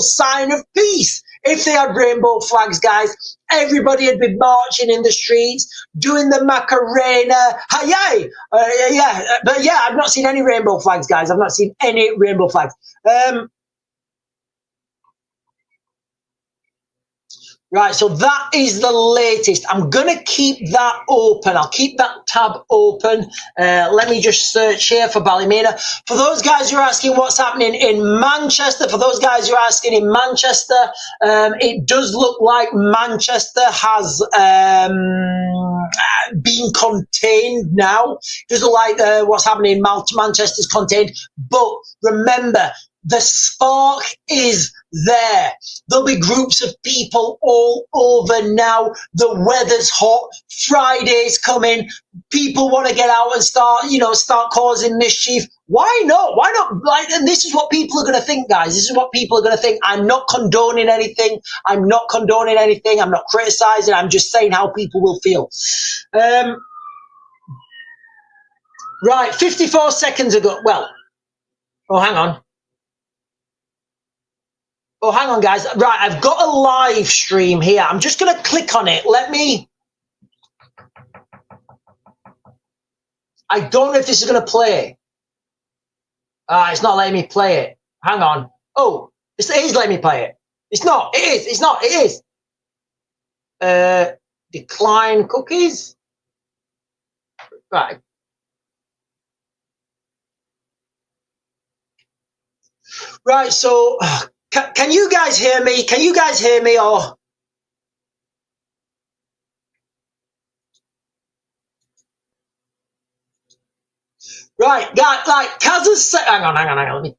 sign of peace. If they had rainbow flags, guys, everybody would be marching in the streets, doing the Macarena. Yay! But yeah, I've not seen any rainbow flags, guys. I've not seen any rainbow flags. Right, so that is the latest. I'm going to keep that open. I'll keep that tab open. Let me just search here for Ballymena. For those guys who are asking what's happening in Manchester, it does look like Manchester has been contained now. It does look like what's happening in Manchester's contained. But remember, the spark is there. There'll be groups of people all over now. The weather's hot. Friday's coming. People want to get out and start causing mischief. Why not? Why not? Like, and this is what people are going to think, guys. This is what people are going to think. I'm not condoning anything. I'm not criticizing. I'm just saying how people will feel. Right, 54 seconds ago. Well, hang on. Oh, hang on, guys. Right, I've got a live stream here. I'm just going to click on it. I don't know if this is going to play. It's not letting me play it. Hang on. Oh, it is letting me play it. It's not. It is. It's not. It is. Decline cookies. Right. Right. So, can you guys hear me? Can you guys hear me? Or right, guys. Like Kaz said. Hang on. Let me.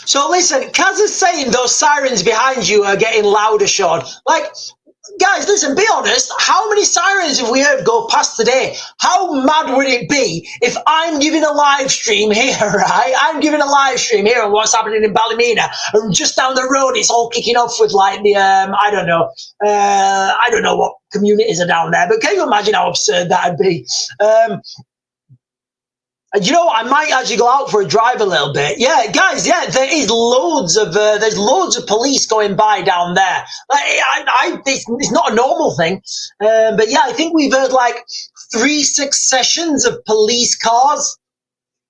So listen, Kaz is saying those sirens behind you are getting louder, Sean. Like, guys, listen, be honest. How many sirens have we heard go past today? How mad would it be if I'm giving a live stream here, right? I'm giving a live stream here on what's happening in Ballymena, and just down the road it's all kicking off with like the I don't know what communities are down there, but can you imagine how absurd that'd be? You know what? I might actually go out for a drive a little bit. Yeah, guys. Yeah, there's loads of police going by down there. Like, it's not a normal thing. But yeah, I think we've heard like 3 successions of police cars.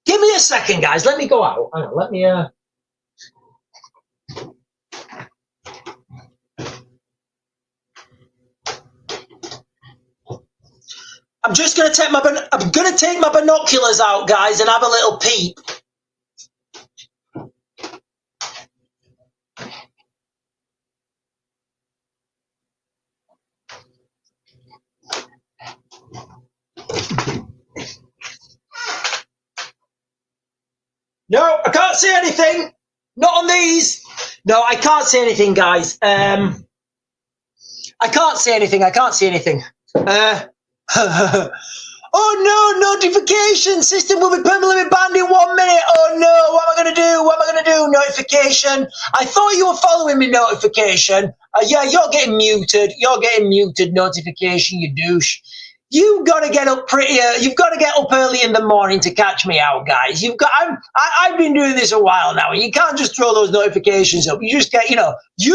Give me a second, guys. Let me go out. Hang on, let me. I'm just gonna take my binoculars out, guys, and have a little peep. No, I can't see anything. Not on these. No, I can't see anything, guys. I can't see anything. I can't see anything. Oh no, notification system will be permanently banned in 1 minute. Oh no, what am I going to do? What am I going to do? Notification. I thought you were following me, notification. Yeah, you're getting muted. You're getting muted, notification, you douche. You've got to get up you've got to get up early in the morning to catch me out, guys. I've been doing this a while now, and you can't just throw those notifications up. You just get, you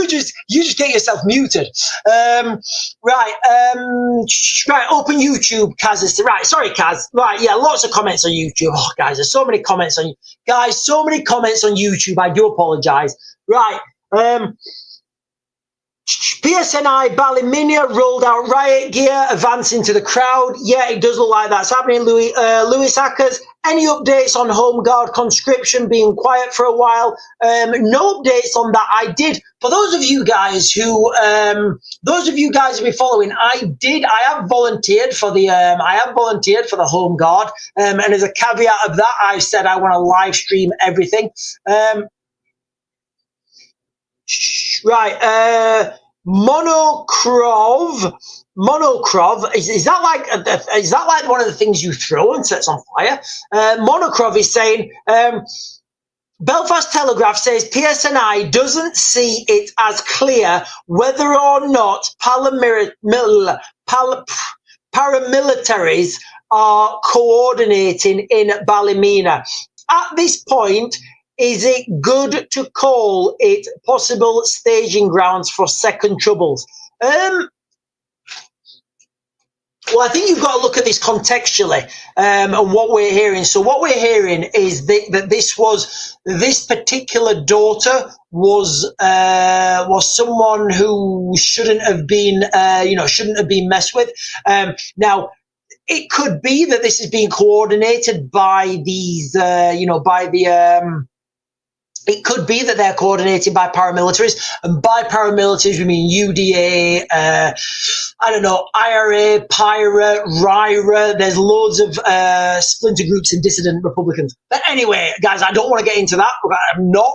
just get yourself muted. Right, open YouTube, Kaz. Right, sorry, Kaz. Right, yeah, lots of comments on YouTube. Oh, guys, there's so many comments on YouTube. I do apologise. Right, PSNI Ballymena rolled out riot gear, advancing to the crowd. Yeah, it does look like that's happening. Lewis Hackers, any updates on Home Guard conscription being quiet for a while? No updates on that. I did. For those of you guys who have been following, I have volunteered for the Home Guard. And as a caveat of that, I said I want to live stream everything. Right, Monokrov. Is that like one of the things you throw and sets on fire? Monokrov is saying, Belfast Telegraph says PSNI doesn't see it as clear whether or not paramilitaries are coordinating in Ballymena. At this point, is it good to call it possible staging grounds for second troubles? Well, I think you've got to look at this contextually and what we're hearing. So what we're hearing is that this particular daughter was someone who shouldn't have been messed with. Now, it could be that this is being coordinated by these, it could be that they're coordinated by paramilitaries, and by paramilitaries we mean UDA, IRA, PIRA, RIRA. There's loads of splinter groups and dissident Republicans. But anyway, guys, I don't want to get into that. I'm not.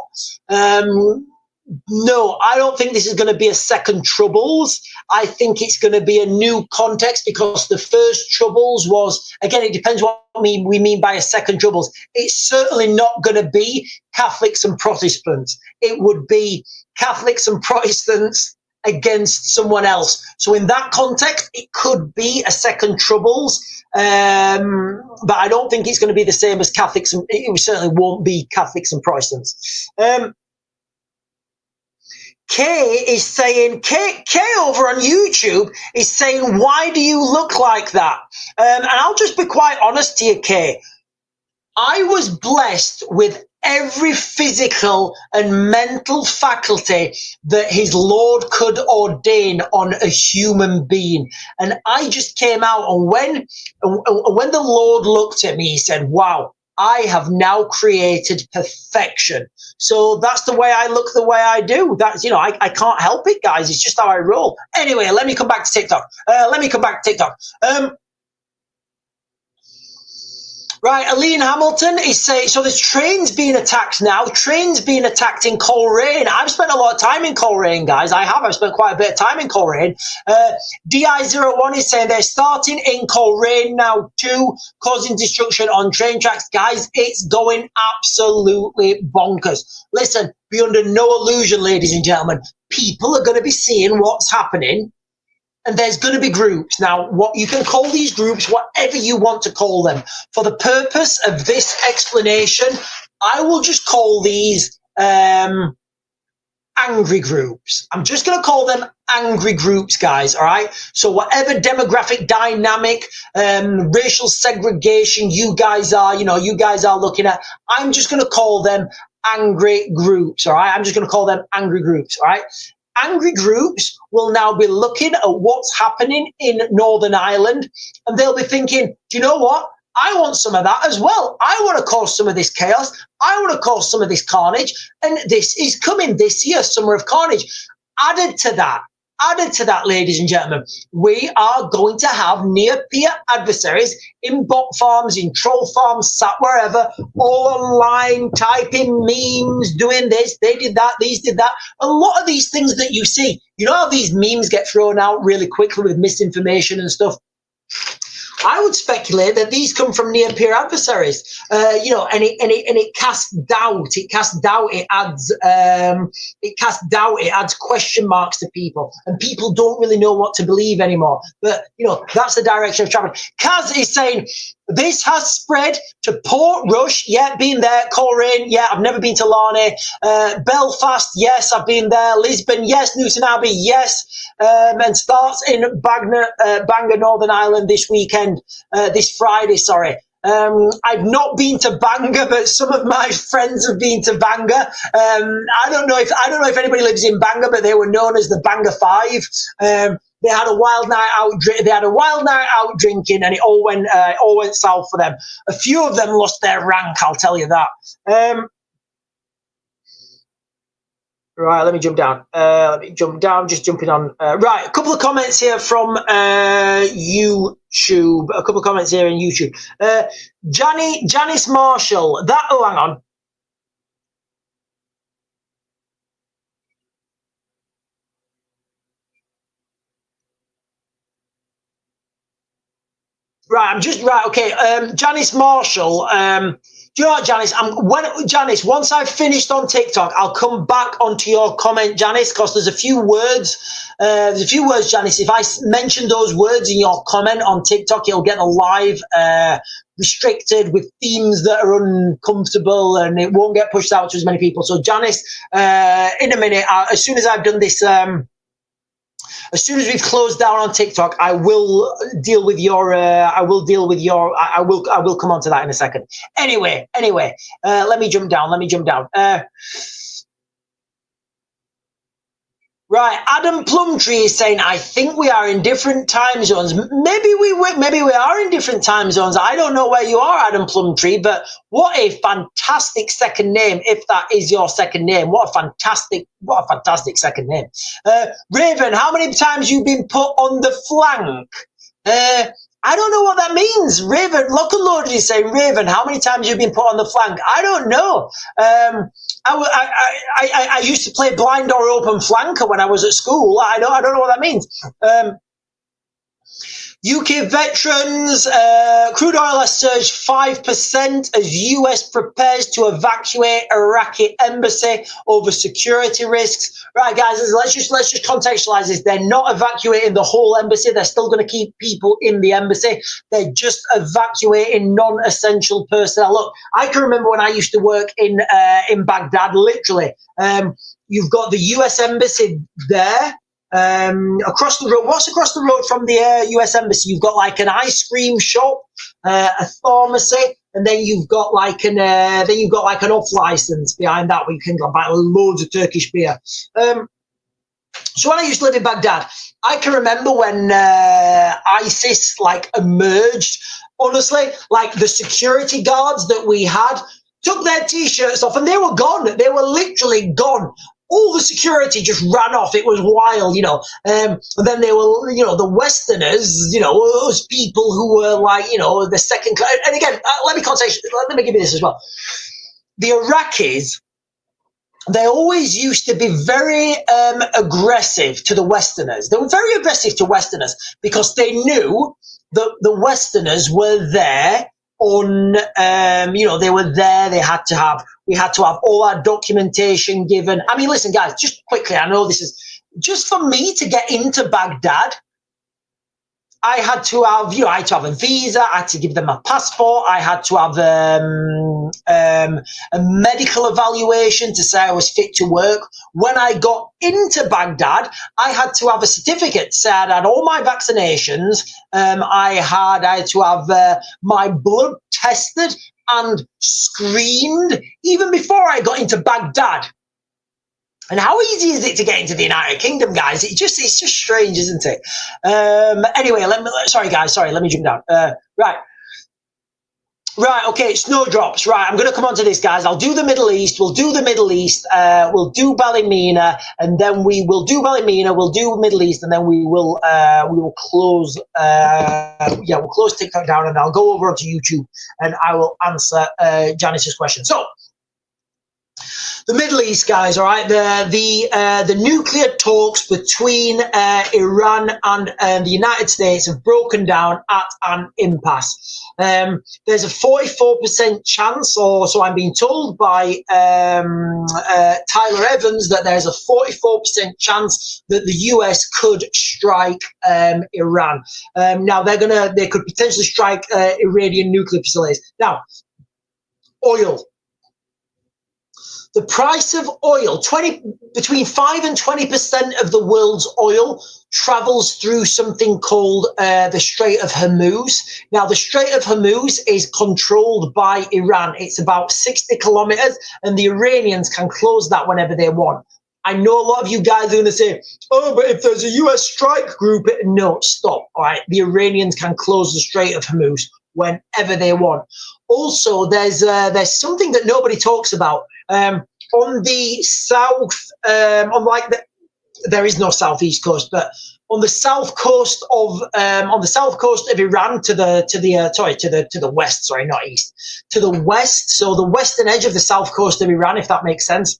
No, I don't think this is going to be a second Troubles. I think it's going to be a new context, because the first Troubles was, again, it depends what we mean by a second Troubles. It's certainly not going to be Catholics and Protestants. It would be Catholics and Protestants against someone else. So in that context, it could be a second Troubles. But I don't think it's going to be the same as Catholics. It certainly won't be Catholics and Protestants. Kay is saying, Kay over on YouTube is saying, why do you look like that? And I'll just be quite honest to you, Kay. I was blessed with every physical and mental faculty that his Lord could ordain on a human being. And I just came out, and when the Lord looked at me, he said, wow, I have now created perfection. So that's the way I look, the way I do. That's, I can't help it, guys. It's just how I roll. Anyway, let me come back to TikTok. Right, Aline Hamilton is saying, so there's trains being attacked now. Trains being attacked in Coleraine. I've spent a lot of time in Coleraine, guys. I've spent quite a bit of time in Coleraine. DI01 is saying they're starting in Coleraine now too, causing destruction on train tracks. Guys, it's going absolutely bonkers. Listen, be under no illusion, ladies and gentlemen. People are going to be seeing what's happening. And there's going to be groups. Now, what you can call these groups, whatever you want to call them. For the purpose of this explanation, I will just call these angry groups. I'm just going to call them angry groups, guys, all right? So whatever demographic dynamic, racial segregation you guys are looking at, I'm just going to call them angry groups, all right? I'm just going to call them angry groups, all right? Angry groups will now be looking at what's happening in Northern Ireland, and they'll be thinking, do you know what? I want some of that as well. I want to cause some of this chaos. I want to cause some of this carnage. And this is coming this year, Summer of Carnage. Added to that, ladies and gentlemen, we are going to have near-peer adversaries in bot farms, in troll farms, sat wherever, all online, typing memes, doing this, they did that, these did that. A lot of these things that you see, you know how these memes get thrown out really quickly with misinformation and stuff? I would speculate that these come from near-peer adversaries, and it casts doubt. It casts doubt. It adds question marks to people, and people don't really know what to believe anymore. But that's the direction of travel. Kaz is saying this has spread to Portrush. Yeah, been there. Coleraine. Yeah, I've never been to Larney. Belfast. Yes, I've been there. Lisbon. Yes. Newton Abbey. Yes. And starts in Bangor, Northern Ireland this weekend, this Friday, sorry. I've not been to Bangor, but some of my friends have been to Bangor. I don't know if anybody lives in Bangor, but they were known as the Bangor Five. They had a wild night out. They had a wild night out drinking, and it all went south for them. A few of them lost their rank, I'll tell you that. Right, let me jump down. Just jumping on. Right, a couple of comments here from YouTube. A couple of comments here in YouTube. Janice Marshall. Hang on. Right. Okay. Janice Marshall. Do you know what, Janice? Janice, once I've finished on TikTok, I'll come back onto your comment, Janice, because there's a few words. Janice. If I mention those words in your comment on TikTok, you'll get a live restricted with themes that are uncomfortable, and it won't get pushed out to as many people. So, Janice, in a minute, as soon as I've done this. As soon as we've closed down on TikTok, I will deal with your. I will come on to that in a second. Anyway. Let me jump down. Right, Adam Plumtree is saying, I think we are in different time zones. Maybe we are in different time zones. I don't know where you are, Adam Plumtree, but what a fantastic second name, if that is your second name. What a fantastic second name. Raven, how many times you've been put on the flank? I don't know what that means. Raven, Lock and Loaded is saying, Raven, how many times you've been put on the flank? I don't know. I used to play blind or open flanker when I was at school. I don't know what that means. UK veterans, crude oil has surged 5% as US prepares to evacuate Iraqi embassy over security risks. Right, guys, let's just contextualize this. They're not evacuating the whole embassy. They're still going to keep people in the embassy. They're just evacuating non-essential personnel. Look, I can remember when I used to work in Baghdad, literally. You've got the US embassy there. Across the road, what's across the road from the US Embassy? You've got like an ice cream shop, a pharmacy, and then you've got like an off license behind that where you can buy loads of Turkish beer. So when I used to live in Baghdad, I can remember when ISIS like emerged. Honestly, like the security guards that we had took their t-shirts off and they were gone. They were literally gone. All the security just ran off. It was wild, and then they were, the Westerners, those people who were like, the second class. And again, let me give you this as well. The Iraqis, they always used to be very aggressive to the Westerners. They were very aggressive to Westerners because they knew that the Westerners were there on, they were there. We had to have all our documentation given. I mean, listen, guys, just quickly, I know this is just for me to get into Baghdad. I had to have, I had to have a visa. I had to give them a passport. I had to have a medical evaluation to say I was fit to work. When I got into Baghdad, I had to have a certificate to say I had all my vaccinations. I had to have my blood tested and screened even before I got into Baghdad. And how easy is it to get into the United Kingdom, guys? It's just strange, isn't it? Anyway, sorry, guys. Sorry, let me jump down. Right, okay, snowdrops. Right, I'm going to come on to this, guys. I'll do the Middle East. We'll do the Middle East. We'll do Ballymena, and then we will do Ballymena. We'll do Middle East, and then we will close. We'll close TikTok down, and I'll go over to YouTube, and I will answer Janice's question. So, the Middle East, guys, all right, the nuclear talks between Iran and the United States have broken down at an impasse. There's a 44% chance, or so I'm being told by Tyler Evans, that there's a 44% chance that the US could strike Iran. Now, they could potentially strike Iranian nuclear facilities. Now, oil. The price of oil, between 5 and 20% of the world's oil travels through something called the Strait of Hormuz. Now, the Strait of Hormuz is controlled by Iran. It's about 60 kilometers, and the Iranians can close that whenever they want. I know a lot of you guys are going to say, oh, but if there's a US strike group, no, stop. All right, the Iranians can close the Strait of Hormuz whenever they want. Also, there's something that nobody talks about. On the south, there is no southeast coast, but on the south coast of Iran to the west, sorry, not east, to the west. So the western edge of the south coast of Iran, if that makes sense.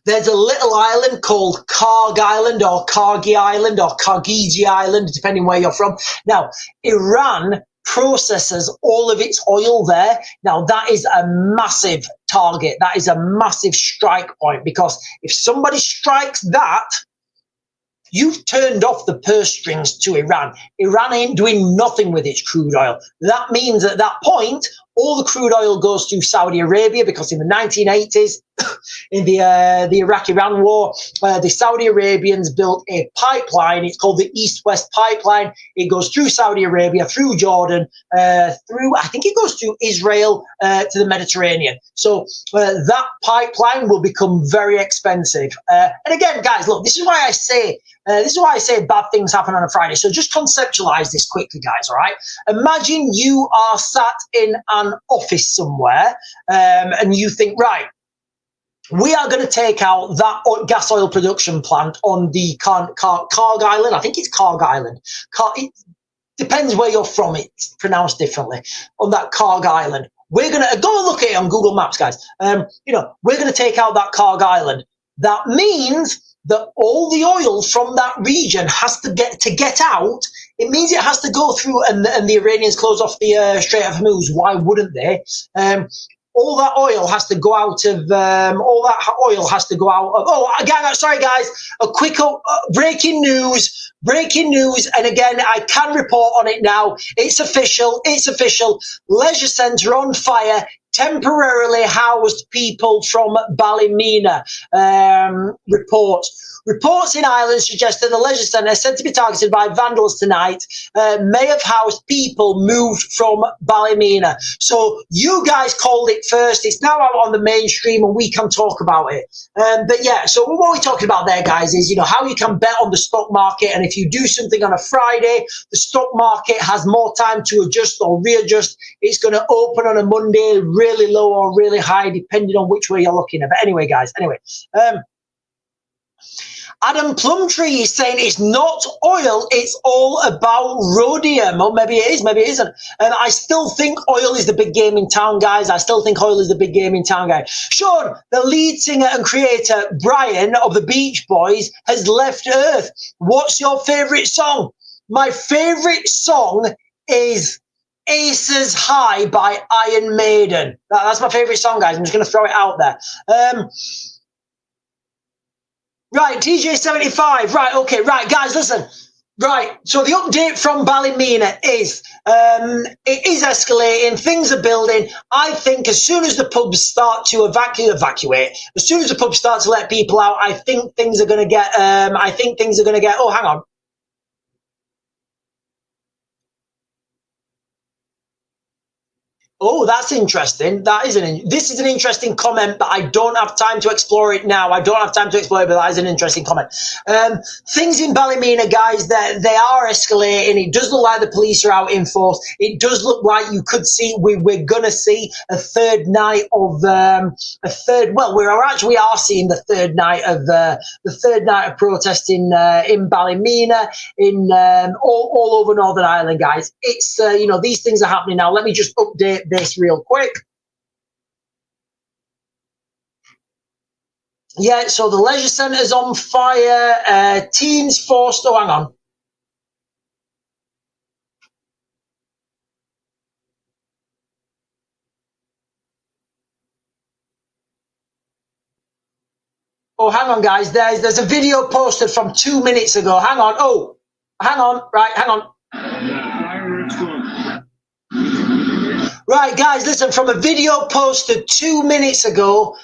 There's a little island called Karg Island or Kargi Island or Kargiji Island, depending where you're from. Now, Iran processes all of its oil there. Now, that is a massive target. That is a massive strike point, because if somebody strikes that, you've turned off the purse strings to Iran. Iran ain't doing nothing with its crude oil. That means at that point, all the crude oil goes to Saudi Arabia, because in the 1980s, in the Iraq-Iran war, the Saudi Arabians built a pipeline. It's called the East-West Pipeline. It goes through Saudi Arabia, through Jordan, I think it goes through Israel, to the Mediterranean. So that pipeline will become very expensive. And again, guys, look, this is why I say bad things happen on a Friday. So just conceptualize this quickly, guys, all right? Imagine you are sat in an office somewhere, and you think, right, we are going to take out that gas oil production plant on the Karg Island. I think it's Karg Island. It depends where you're from. It's pronounced differently. On that Karg Island. We're going to go and look at it on Google Maps, guys. We're going to take out that Karg Island. That means that all the oil from that region has to get out. It means it has to go through, and the Iranians close off the Strait of Hormuz. Why wouldn't they? All that oil has to go out of. Oh, again, sorry, guys. A quick breaking news. And again, I can report on it now. It's official. Leisure Centre on fire temporarily housed people from Ballymena. Reports in Ireland suggest that the leisure centre, said to be targeted by vandals tonight, may have housed people moved from Ballymena. So you guys called it first. It's now out on the mainstream and we can talk about it. But yeah, so what we're talking about there, guys, is, you know, how you can bet on the stock market. And if you do something on a Friday, the stock market has more time to adjust or readjust. It's going to open on a Monday really low or really high, depending on which way you're looking at. But anyway, guys, Adam Plumtree is saying it's not oil, it's all about rhodium. Or maybe it is, maybe it isn't. And I still think oil is the big game in town, guys. I still think oil is the big game in town, guys. Sean, the lead singer and creator, Brian, of the Beach Boys, has left Earth. What's your favourite song? My favourite song is Aces High by Iron Maiden. That's my favourite song, guys. I'm just going to throw it out there. Right, TJ75. Right, okay, right, guys, listen. Right, so the update from Ballymena is it is escalating. Things are building. I think as soon as the pubs start to evacuate, as soon as the pubs start to let people out, I think things are going to get. Oh, hang on. Oh, that's interesting. This is an interesting comment, but I don't have time to explore it now. I don't have time to explore it, but that is an interesting comment. Things in Ballymena, guys, they are escalating. It does look like the police are out in force. It does look like you could see we're gonna see a third night of well, we are seeing the third night of protesting in Ballymena, in all over Northern Ireland, guys. It's you know, these things are happening now. Let me just update this real quick. Yeah, so the leisure centre's on fire. Teens forced. Oh, hang on. Oh, hang on, guys. There's a video posted from 2 minutes ago. Hang on. Oh, hang on. Right, hang on. Right, guys, listen, from a video posted 2 minutes ago,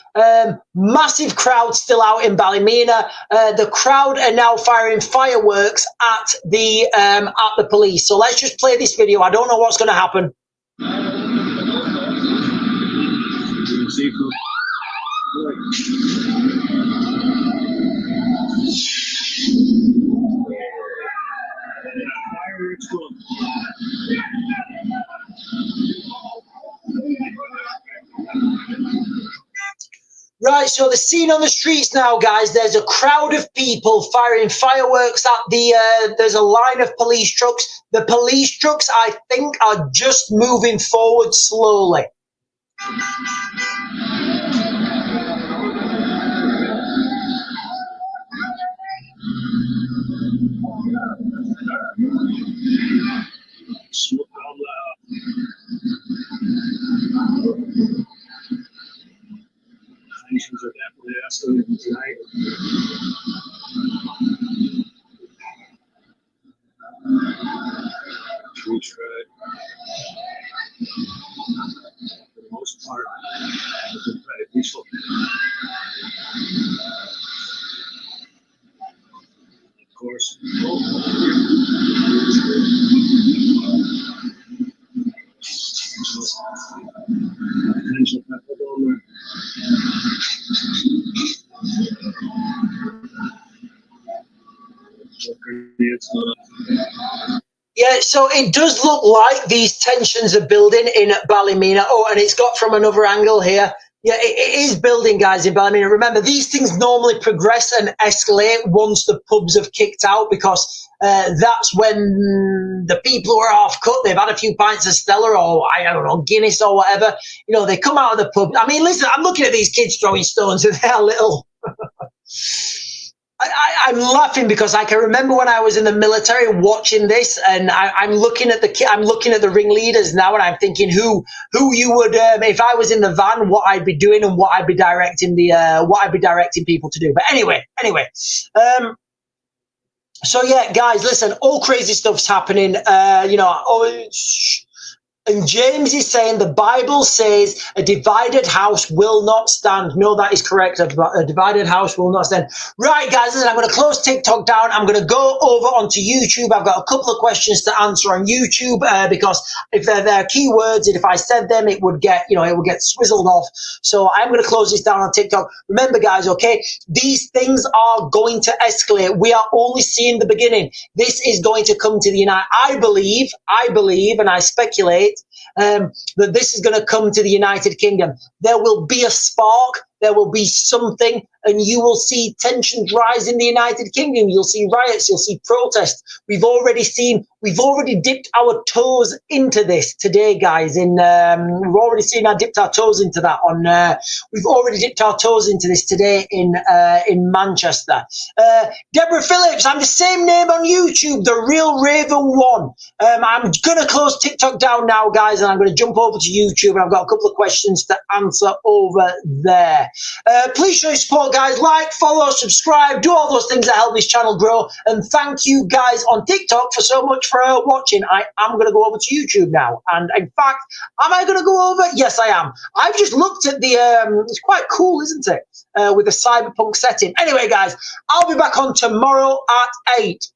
massive crowd still out in Ballymena. The crowd are now firing fireworks at the police. So let's just play this video. I don't know what's going to happen. Right, so the scene on the streets now, guys, there's a crowd of people firing fireworks at there's a line of police trucks. The police trucks, I think, are just moving forward slowly. Tensions are definitely escalating tonight. We tried, for the most part, it's been pretty peaceful. Of course. Potential pepper bomber. Yeah, so it does look like these tensions are building in Ballymena. Oh, and it's got from another angle here. Yeah, it is building, guys, in Ballymena. Remember, these things normally progress and escalate once the pubs have kicked out, because that's when the people who are half cut, they've had a few pints of Stella or, I don't know, Guinness or whatever. You know, they come out of the pub. I mean, listen, I'm looking at these kids throwing stones and they're little. I'm laughing because I can remember when I was in the military watching this, and I'm looking at the ringleaders now, and I'm thinking who you would if I was in the van, what I'd be doing and what I'd be directing people to do. But anyway. So yeah, guys, listen, all crazy stuff's happening. You know, And James is saying the Bible says a divided house will not stand. No, that is correct. A divided house will not stand. Right, guys, listen, I'm going to close TikTok down. I'm going to go over onto YouTube. I've got a couple of questions to answer on YouTube because if they're keywords, and if I said them, it would get, it would get swizzled off. So I'm going to close this down on TikTok. Remember, guys, okay, these things are going to escalate. We are only seeing the beginning. This is going to come to the United. I believe, and I speculate that this is going to come to the United Kingdom. There will be a spark, there will be something, and you will see tensions rise in the United Kingdom. You'll see riots, you'll see protests. We've already dipped our toes into this today, guys. We've already dipped our toes into that we've already dipped our toes into this today in Manchester. Deborah Phillips, I'm the same name on YouTube, The Real Raven One. I'm going to close TikTok down now, guys, and I'm going to jump over to YouTube, and I've got a couple of questions to answer over there. Please show your support, guys. Like, follow, subscribe, do all those things that help this channel grow. And thank you guys on TikTok for so much for watching. I am going to go over to YouTube now. And in fact, am I going to go over? Yes, I am. I've just looked at the, it's quite cool, isn't it? With the cyberpunk setting. Anyway, guys, I'll be back on tomorrow at 8.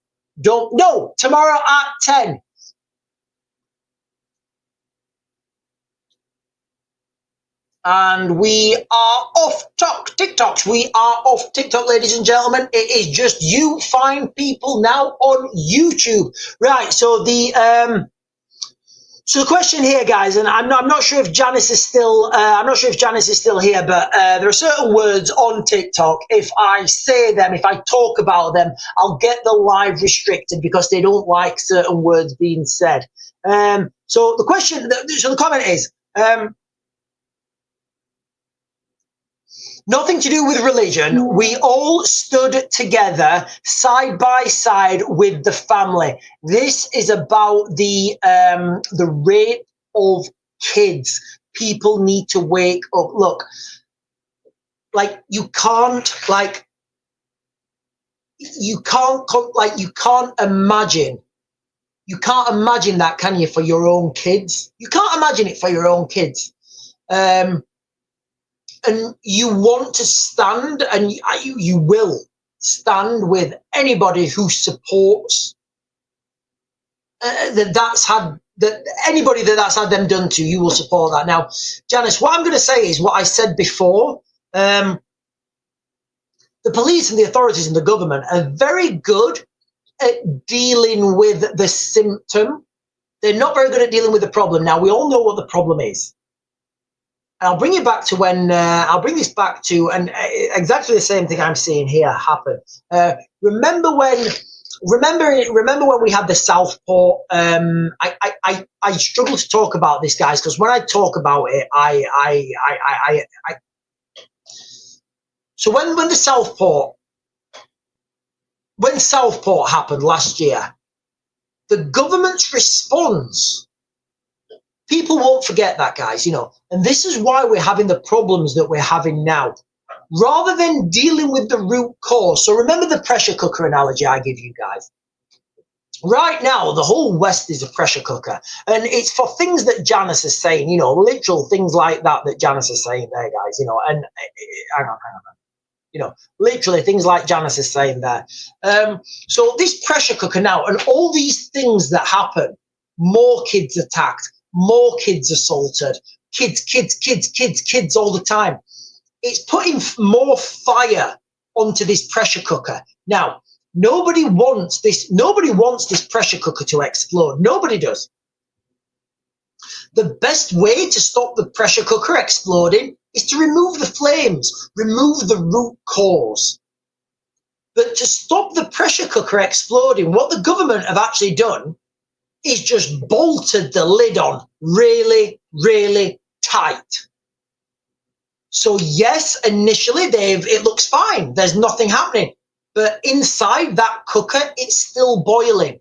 Tomorrow at 10. And we are off TikToks. We are off TikTok, ladies and gentlemen. It is just you fine people now on YouTube. Right, so the question here, guys, and I'm not sure if Janice is still here, but there are certain words on TikTok. If I say them, if I talk about them, I'll get the live restricted because they don't like certain words being said. So the comment is, nothing to do with religion. We all stood together side by side with the family. This is about the rape of kids. People need to wake up. Look, you can't imagine that, can you, for your own kids? You can't imagine it for your own kids. And you want to stand, and you will stand with anybody who supports anybody that's had them done to. You will support that. Now, Janice, what I'm going to say is what I said before. The police and the authorities and the government are very good at dealing with the symptom. They're not very good at dealing with the problem. Now, we all know what the problem is. I'll bring it back to when and exactly the same thing I'm seeing here happen. Remember when we had the Southport? I struggle to talk about this, guys, because when I talk about it, so when Southport happened last year, the government's response. People won't forget that, guys, and this is why we're having the problems that we're having now. Rather than dealing with the root cause. So remember the pressure cooker analogy I give you guys. Right now, the whole West is a pressure cooker. And it's for things that Janice is saying, literal things like that Janice is saying there, guys, and hang on. Literally things like Janice is saying there. So this pressure cooker now, and all these things that happen, more kids attacked, more kids assaulted, kids all the time. It's putting more fire onto this pressure cooker. Now, nobody wants this pressure cooker to explode. Nobody does. The best way to stop the pressure cooker exploding is to remove the flames, remove the root cause. But to stop the pressure cooker exploding, what the government have actually done is just bolted the lid on really, really tight. So yes, initially it looks fine. There's nothing happening. But inside that cooker, it's still boiling.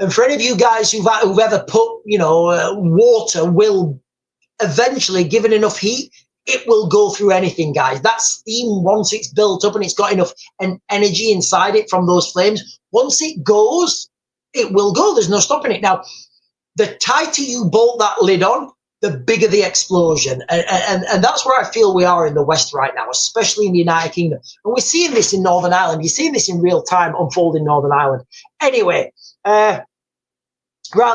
And for any of you guys who've ever put, water will eventually, given enough heat, it will go through anything, guys. That steam, once it's built up and it's got enough energy inside it from those flames, once it goes, it will go. There's no stopping it. Now, the tighter you bolt that lid on, the bigger the explosion. And that's where I feel we are in the West right now, especially in the United Kingdom. And we're seeing this in Northern Ireland. You're seeing this in real time unfold in Northern Ireland. Anyway, right,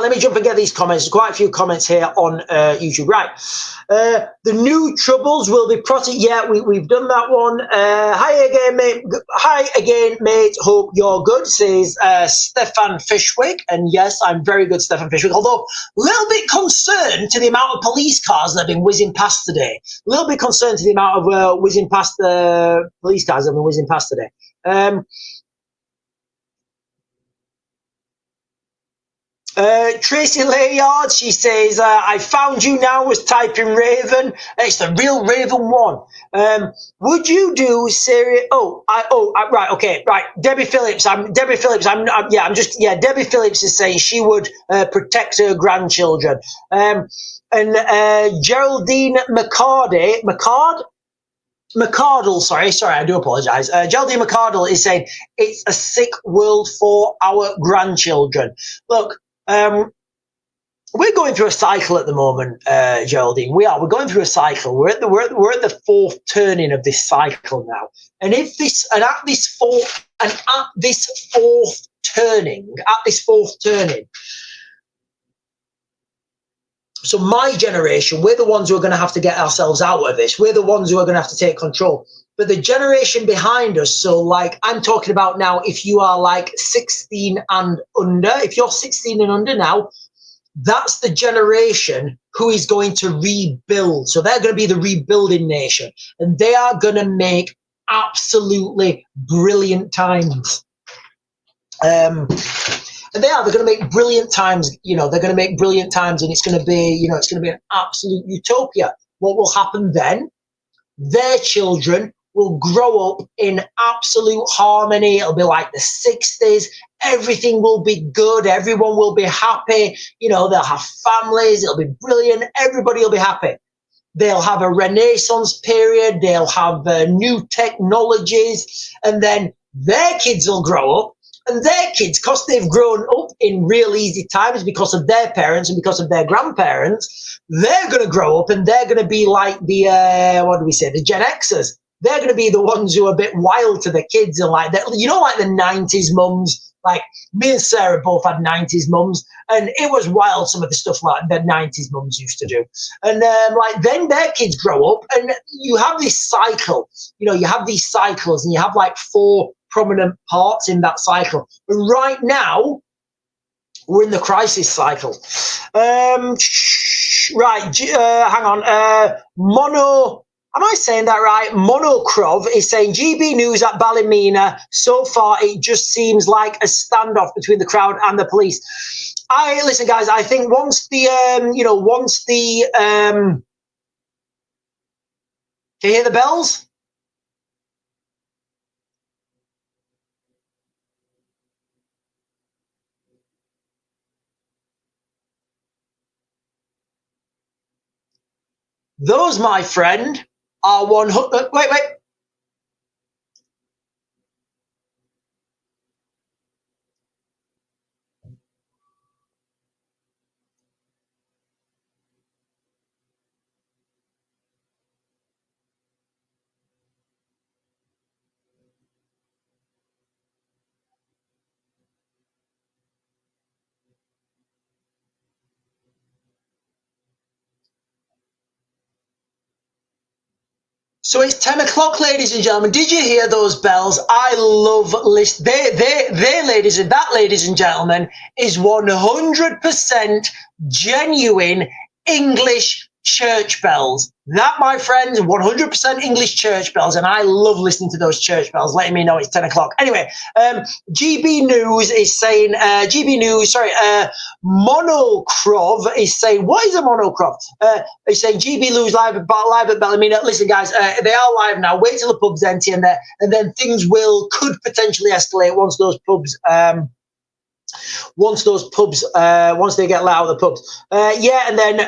let me jump and get these comments. There's quite a few comments here on YouTube. Right. The new troubles will be protected. Yeah, we've done that one. Hi again, mate. Hi again, mate. Hope you're good, says Stefan Fishwick. And yes, I'm very good, Stefan Fishwick. Although a little bit concerned to the amount of police cars that have been whizzing past today. A little bit concerned to the amount of whizzing past police cars that have been whizzing past today. Tracy Layard, she says, I found you now, was typing Raven. It's the real Raven one. Would you do serious? Right, okay, right. Debbie Phillips, Debbie Phillips is saying she would protect her grandchildren. And Geraldine McCardle, sorry, I do apologise. Geraldine McCardle is saying it's a sick world for our grandchildren. Look, we're going through a cycle at the moment, Geraldine. We're going through a cycle. We're at the fourth turning of this cycle now. And at this fourth turning, so my generation, we're the ones who are going to have to get ourselves out of this. We're the ones who are going to have to take control. But the generation behind us, so like I'm talking about now, if you are like 16 and under, if you're 16 and under now, that's the generation who is going to rebuild. So they're going to be the rebuilding nation. And they are going to make absolutely brilliant times. And they're going to make brilliant times. You know, they're going to make brilliant times, and it's going to be, you know, it's going to be an absolute utopia. What will happen then? Their children will grow up in absolute harmony. It'll be like the 60s. Everything will be good. Everyone will be happy. You know, they'll have families. It'll be brilliant. Everybody will be happy. They'll have a renaissance period. They'll have new technologies. And then their kids will grow up. And their kids, because they've grown up in real easy times because of their parents and because of their grandparents, they're going to grow up and they're going to be like the, the Gen Xers. They're going to be the ones who are a bit wild to the kids and like that. You know, like the 90s mums, like me and Sarah both had 90s mums, and it was wild, some of the stuff like that 90s mums used to do. And like then their kids grow up and you have this cycle, you know, you have these cycles and you have like 4 prominent parts in that cycle. But right now, we're in the crisis cycle. Hang on. Am I saying that right? Monokrov is saying GB News at Ballymena. So far, it just seems like a standoff between the crowd and the police. Listen, guys. I think once the can you hear the bells? Those, my friend, are 100. Wait. So it's 10 o'clock, ladies and gentlemen. Did you hear those bells? I love listening. That, ladies and gentlemen, is 100% genuine English church bells. That, my friends, 100% English church bells, and I love listening to those church bells, letting me know it's 10 o'clock. Anyway, GB News is saying, Monokrov is saying, what is a Monokrov? He's saying GB News live at Ballymena. Listen, guys, they are live now. Wait till the pub's empty, and then things could potentially escalate once those pubs. Once they get let out of the pubs. And then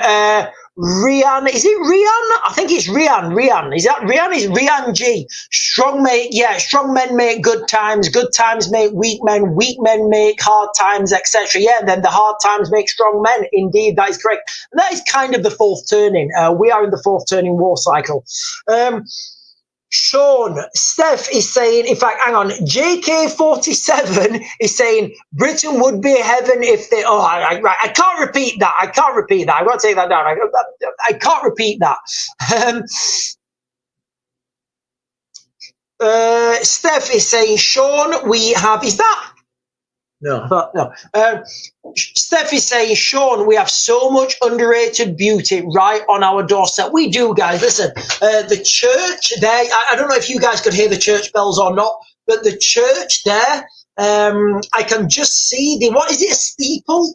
Rian, is it Rian? I think it's Rian. Rian, is that Rian? Is Rian G? Strong make, yeah. Strong men make good times make weak men make hard times, etc. Yeah, and then the hard times make strong men. Indeed, that is correct. And that is kind of the fourth turning. We are in the fourth turning war cycle. Sean, Steph is saying, in fact, hang on, JK47 is saying Britain would be heaven if they. Oh, I can't repeat that. I can't repeat that. I've got to take that down. I can't repeat that. Steph is saying, Sean, we have. Is that? No, no. Steph is saying, Sean, we have so much underrated beauty right on our doorstep. We do, guys. Listen, the church there, I don't know if you guys could hear the church bells or not, but the church there, I can just see what is it, a steeple?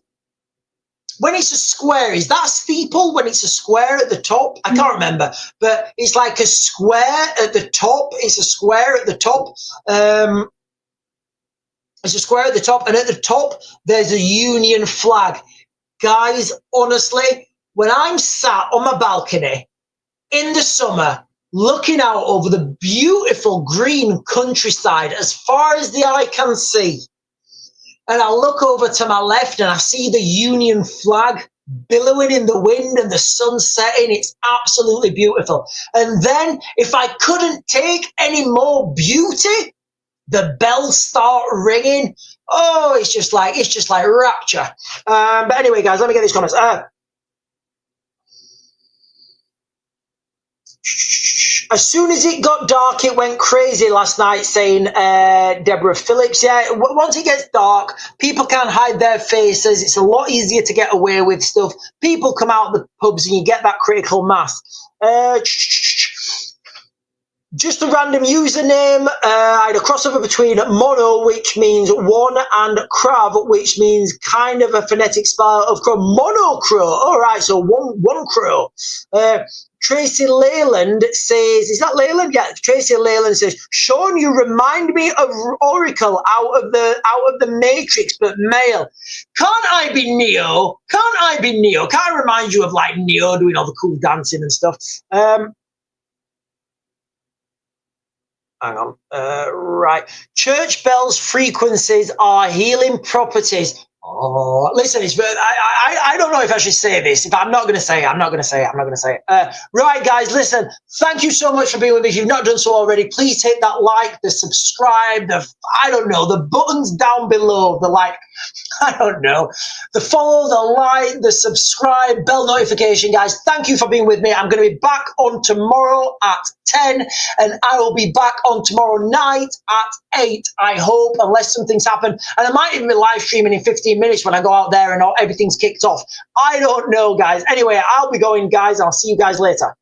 When it's a square, is that a steeple when it's a square at the top? I can't remember, but it's like a square at the top. It's a square at the top. It's a square at the top, and at the top, there's a Union flag. Guys, honestly, when I'm sat on my balcony in the summer, looking out over the beautiful green countryside as far as the eye can see, and I look over to my left and I see the Union flag billowing in the wind and the sun setting, it's absolutely beautiful. And then, if I couldn't take any more beauty, the bells start ringing. Oh, it's just like rapture. But anyway, guys, let me get these comments. As soon as it got dark, it went crazy last night, saying Deborah Phillips. Yeah, once it gets dark, people can't hide their faces. It's a lot easier to get away with stuff. People come out of the pubs and you get that critical mass. Just a random username. I had a crossover between mono, which means one, and crav, which means kind of a phonetic spell of crow. Monocrow. All right, so one crow. Tracy Leyland says, is that Leyland? Yeah, Tracy Leyland says, Sean, you remind me of Oracle out of the Matrix, but male. Can't I be Neo? Can't I be Neo? Can't I remind you of like Neo doing all the cool dancing and stuff? Hang on. Right. Church bells frequencies are healing properties. Oh, listen, I don't know if I should say this. If I'm not going to say it, I'm not going to say it. I'm not going to say it. Right, guys, listen, thank you so much for being with me. If you've not done so already, please hit that like, the subscribe, I don't know, the buttons down below, the like, I don't know, the follow, the like, the subscribe, bell notification, guys. Thank you for being with me. I'm going to be back on tomorrow at 10, and I will be back on tomorrow night at 8, I hope, unless something's happened. And I might even be live streaming in 15 minutes when I go out there and everything's kicked off. I don't know, guys. Anyway, I'll be going, guys. I'll see you guys later.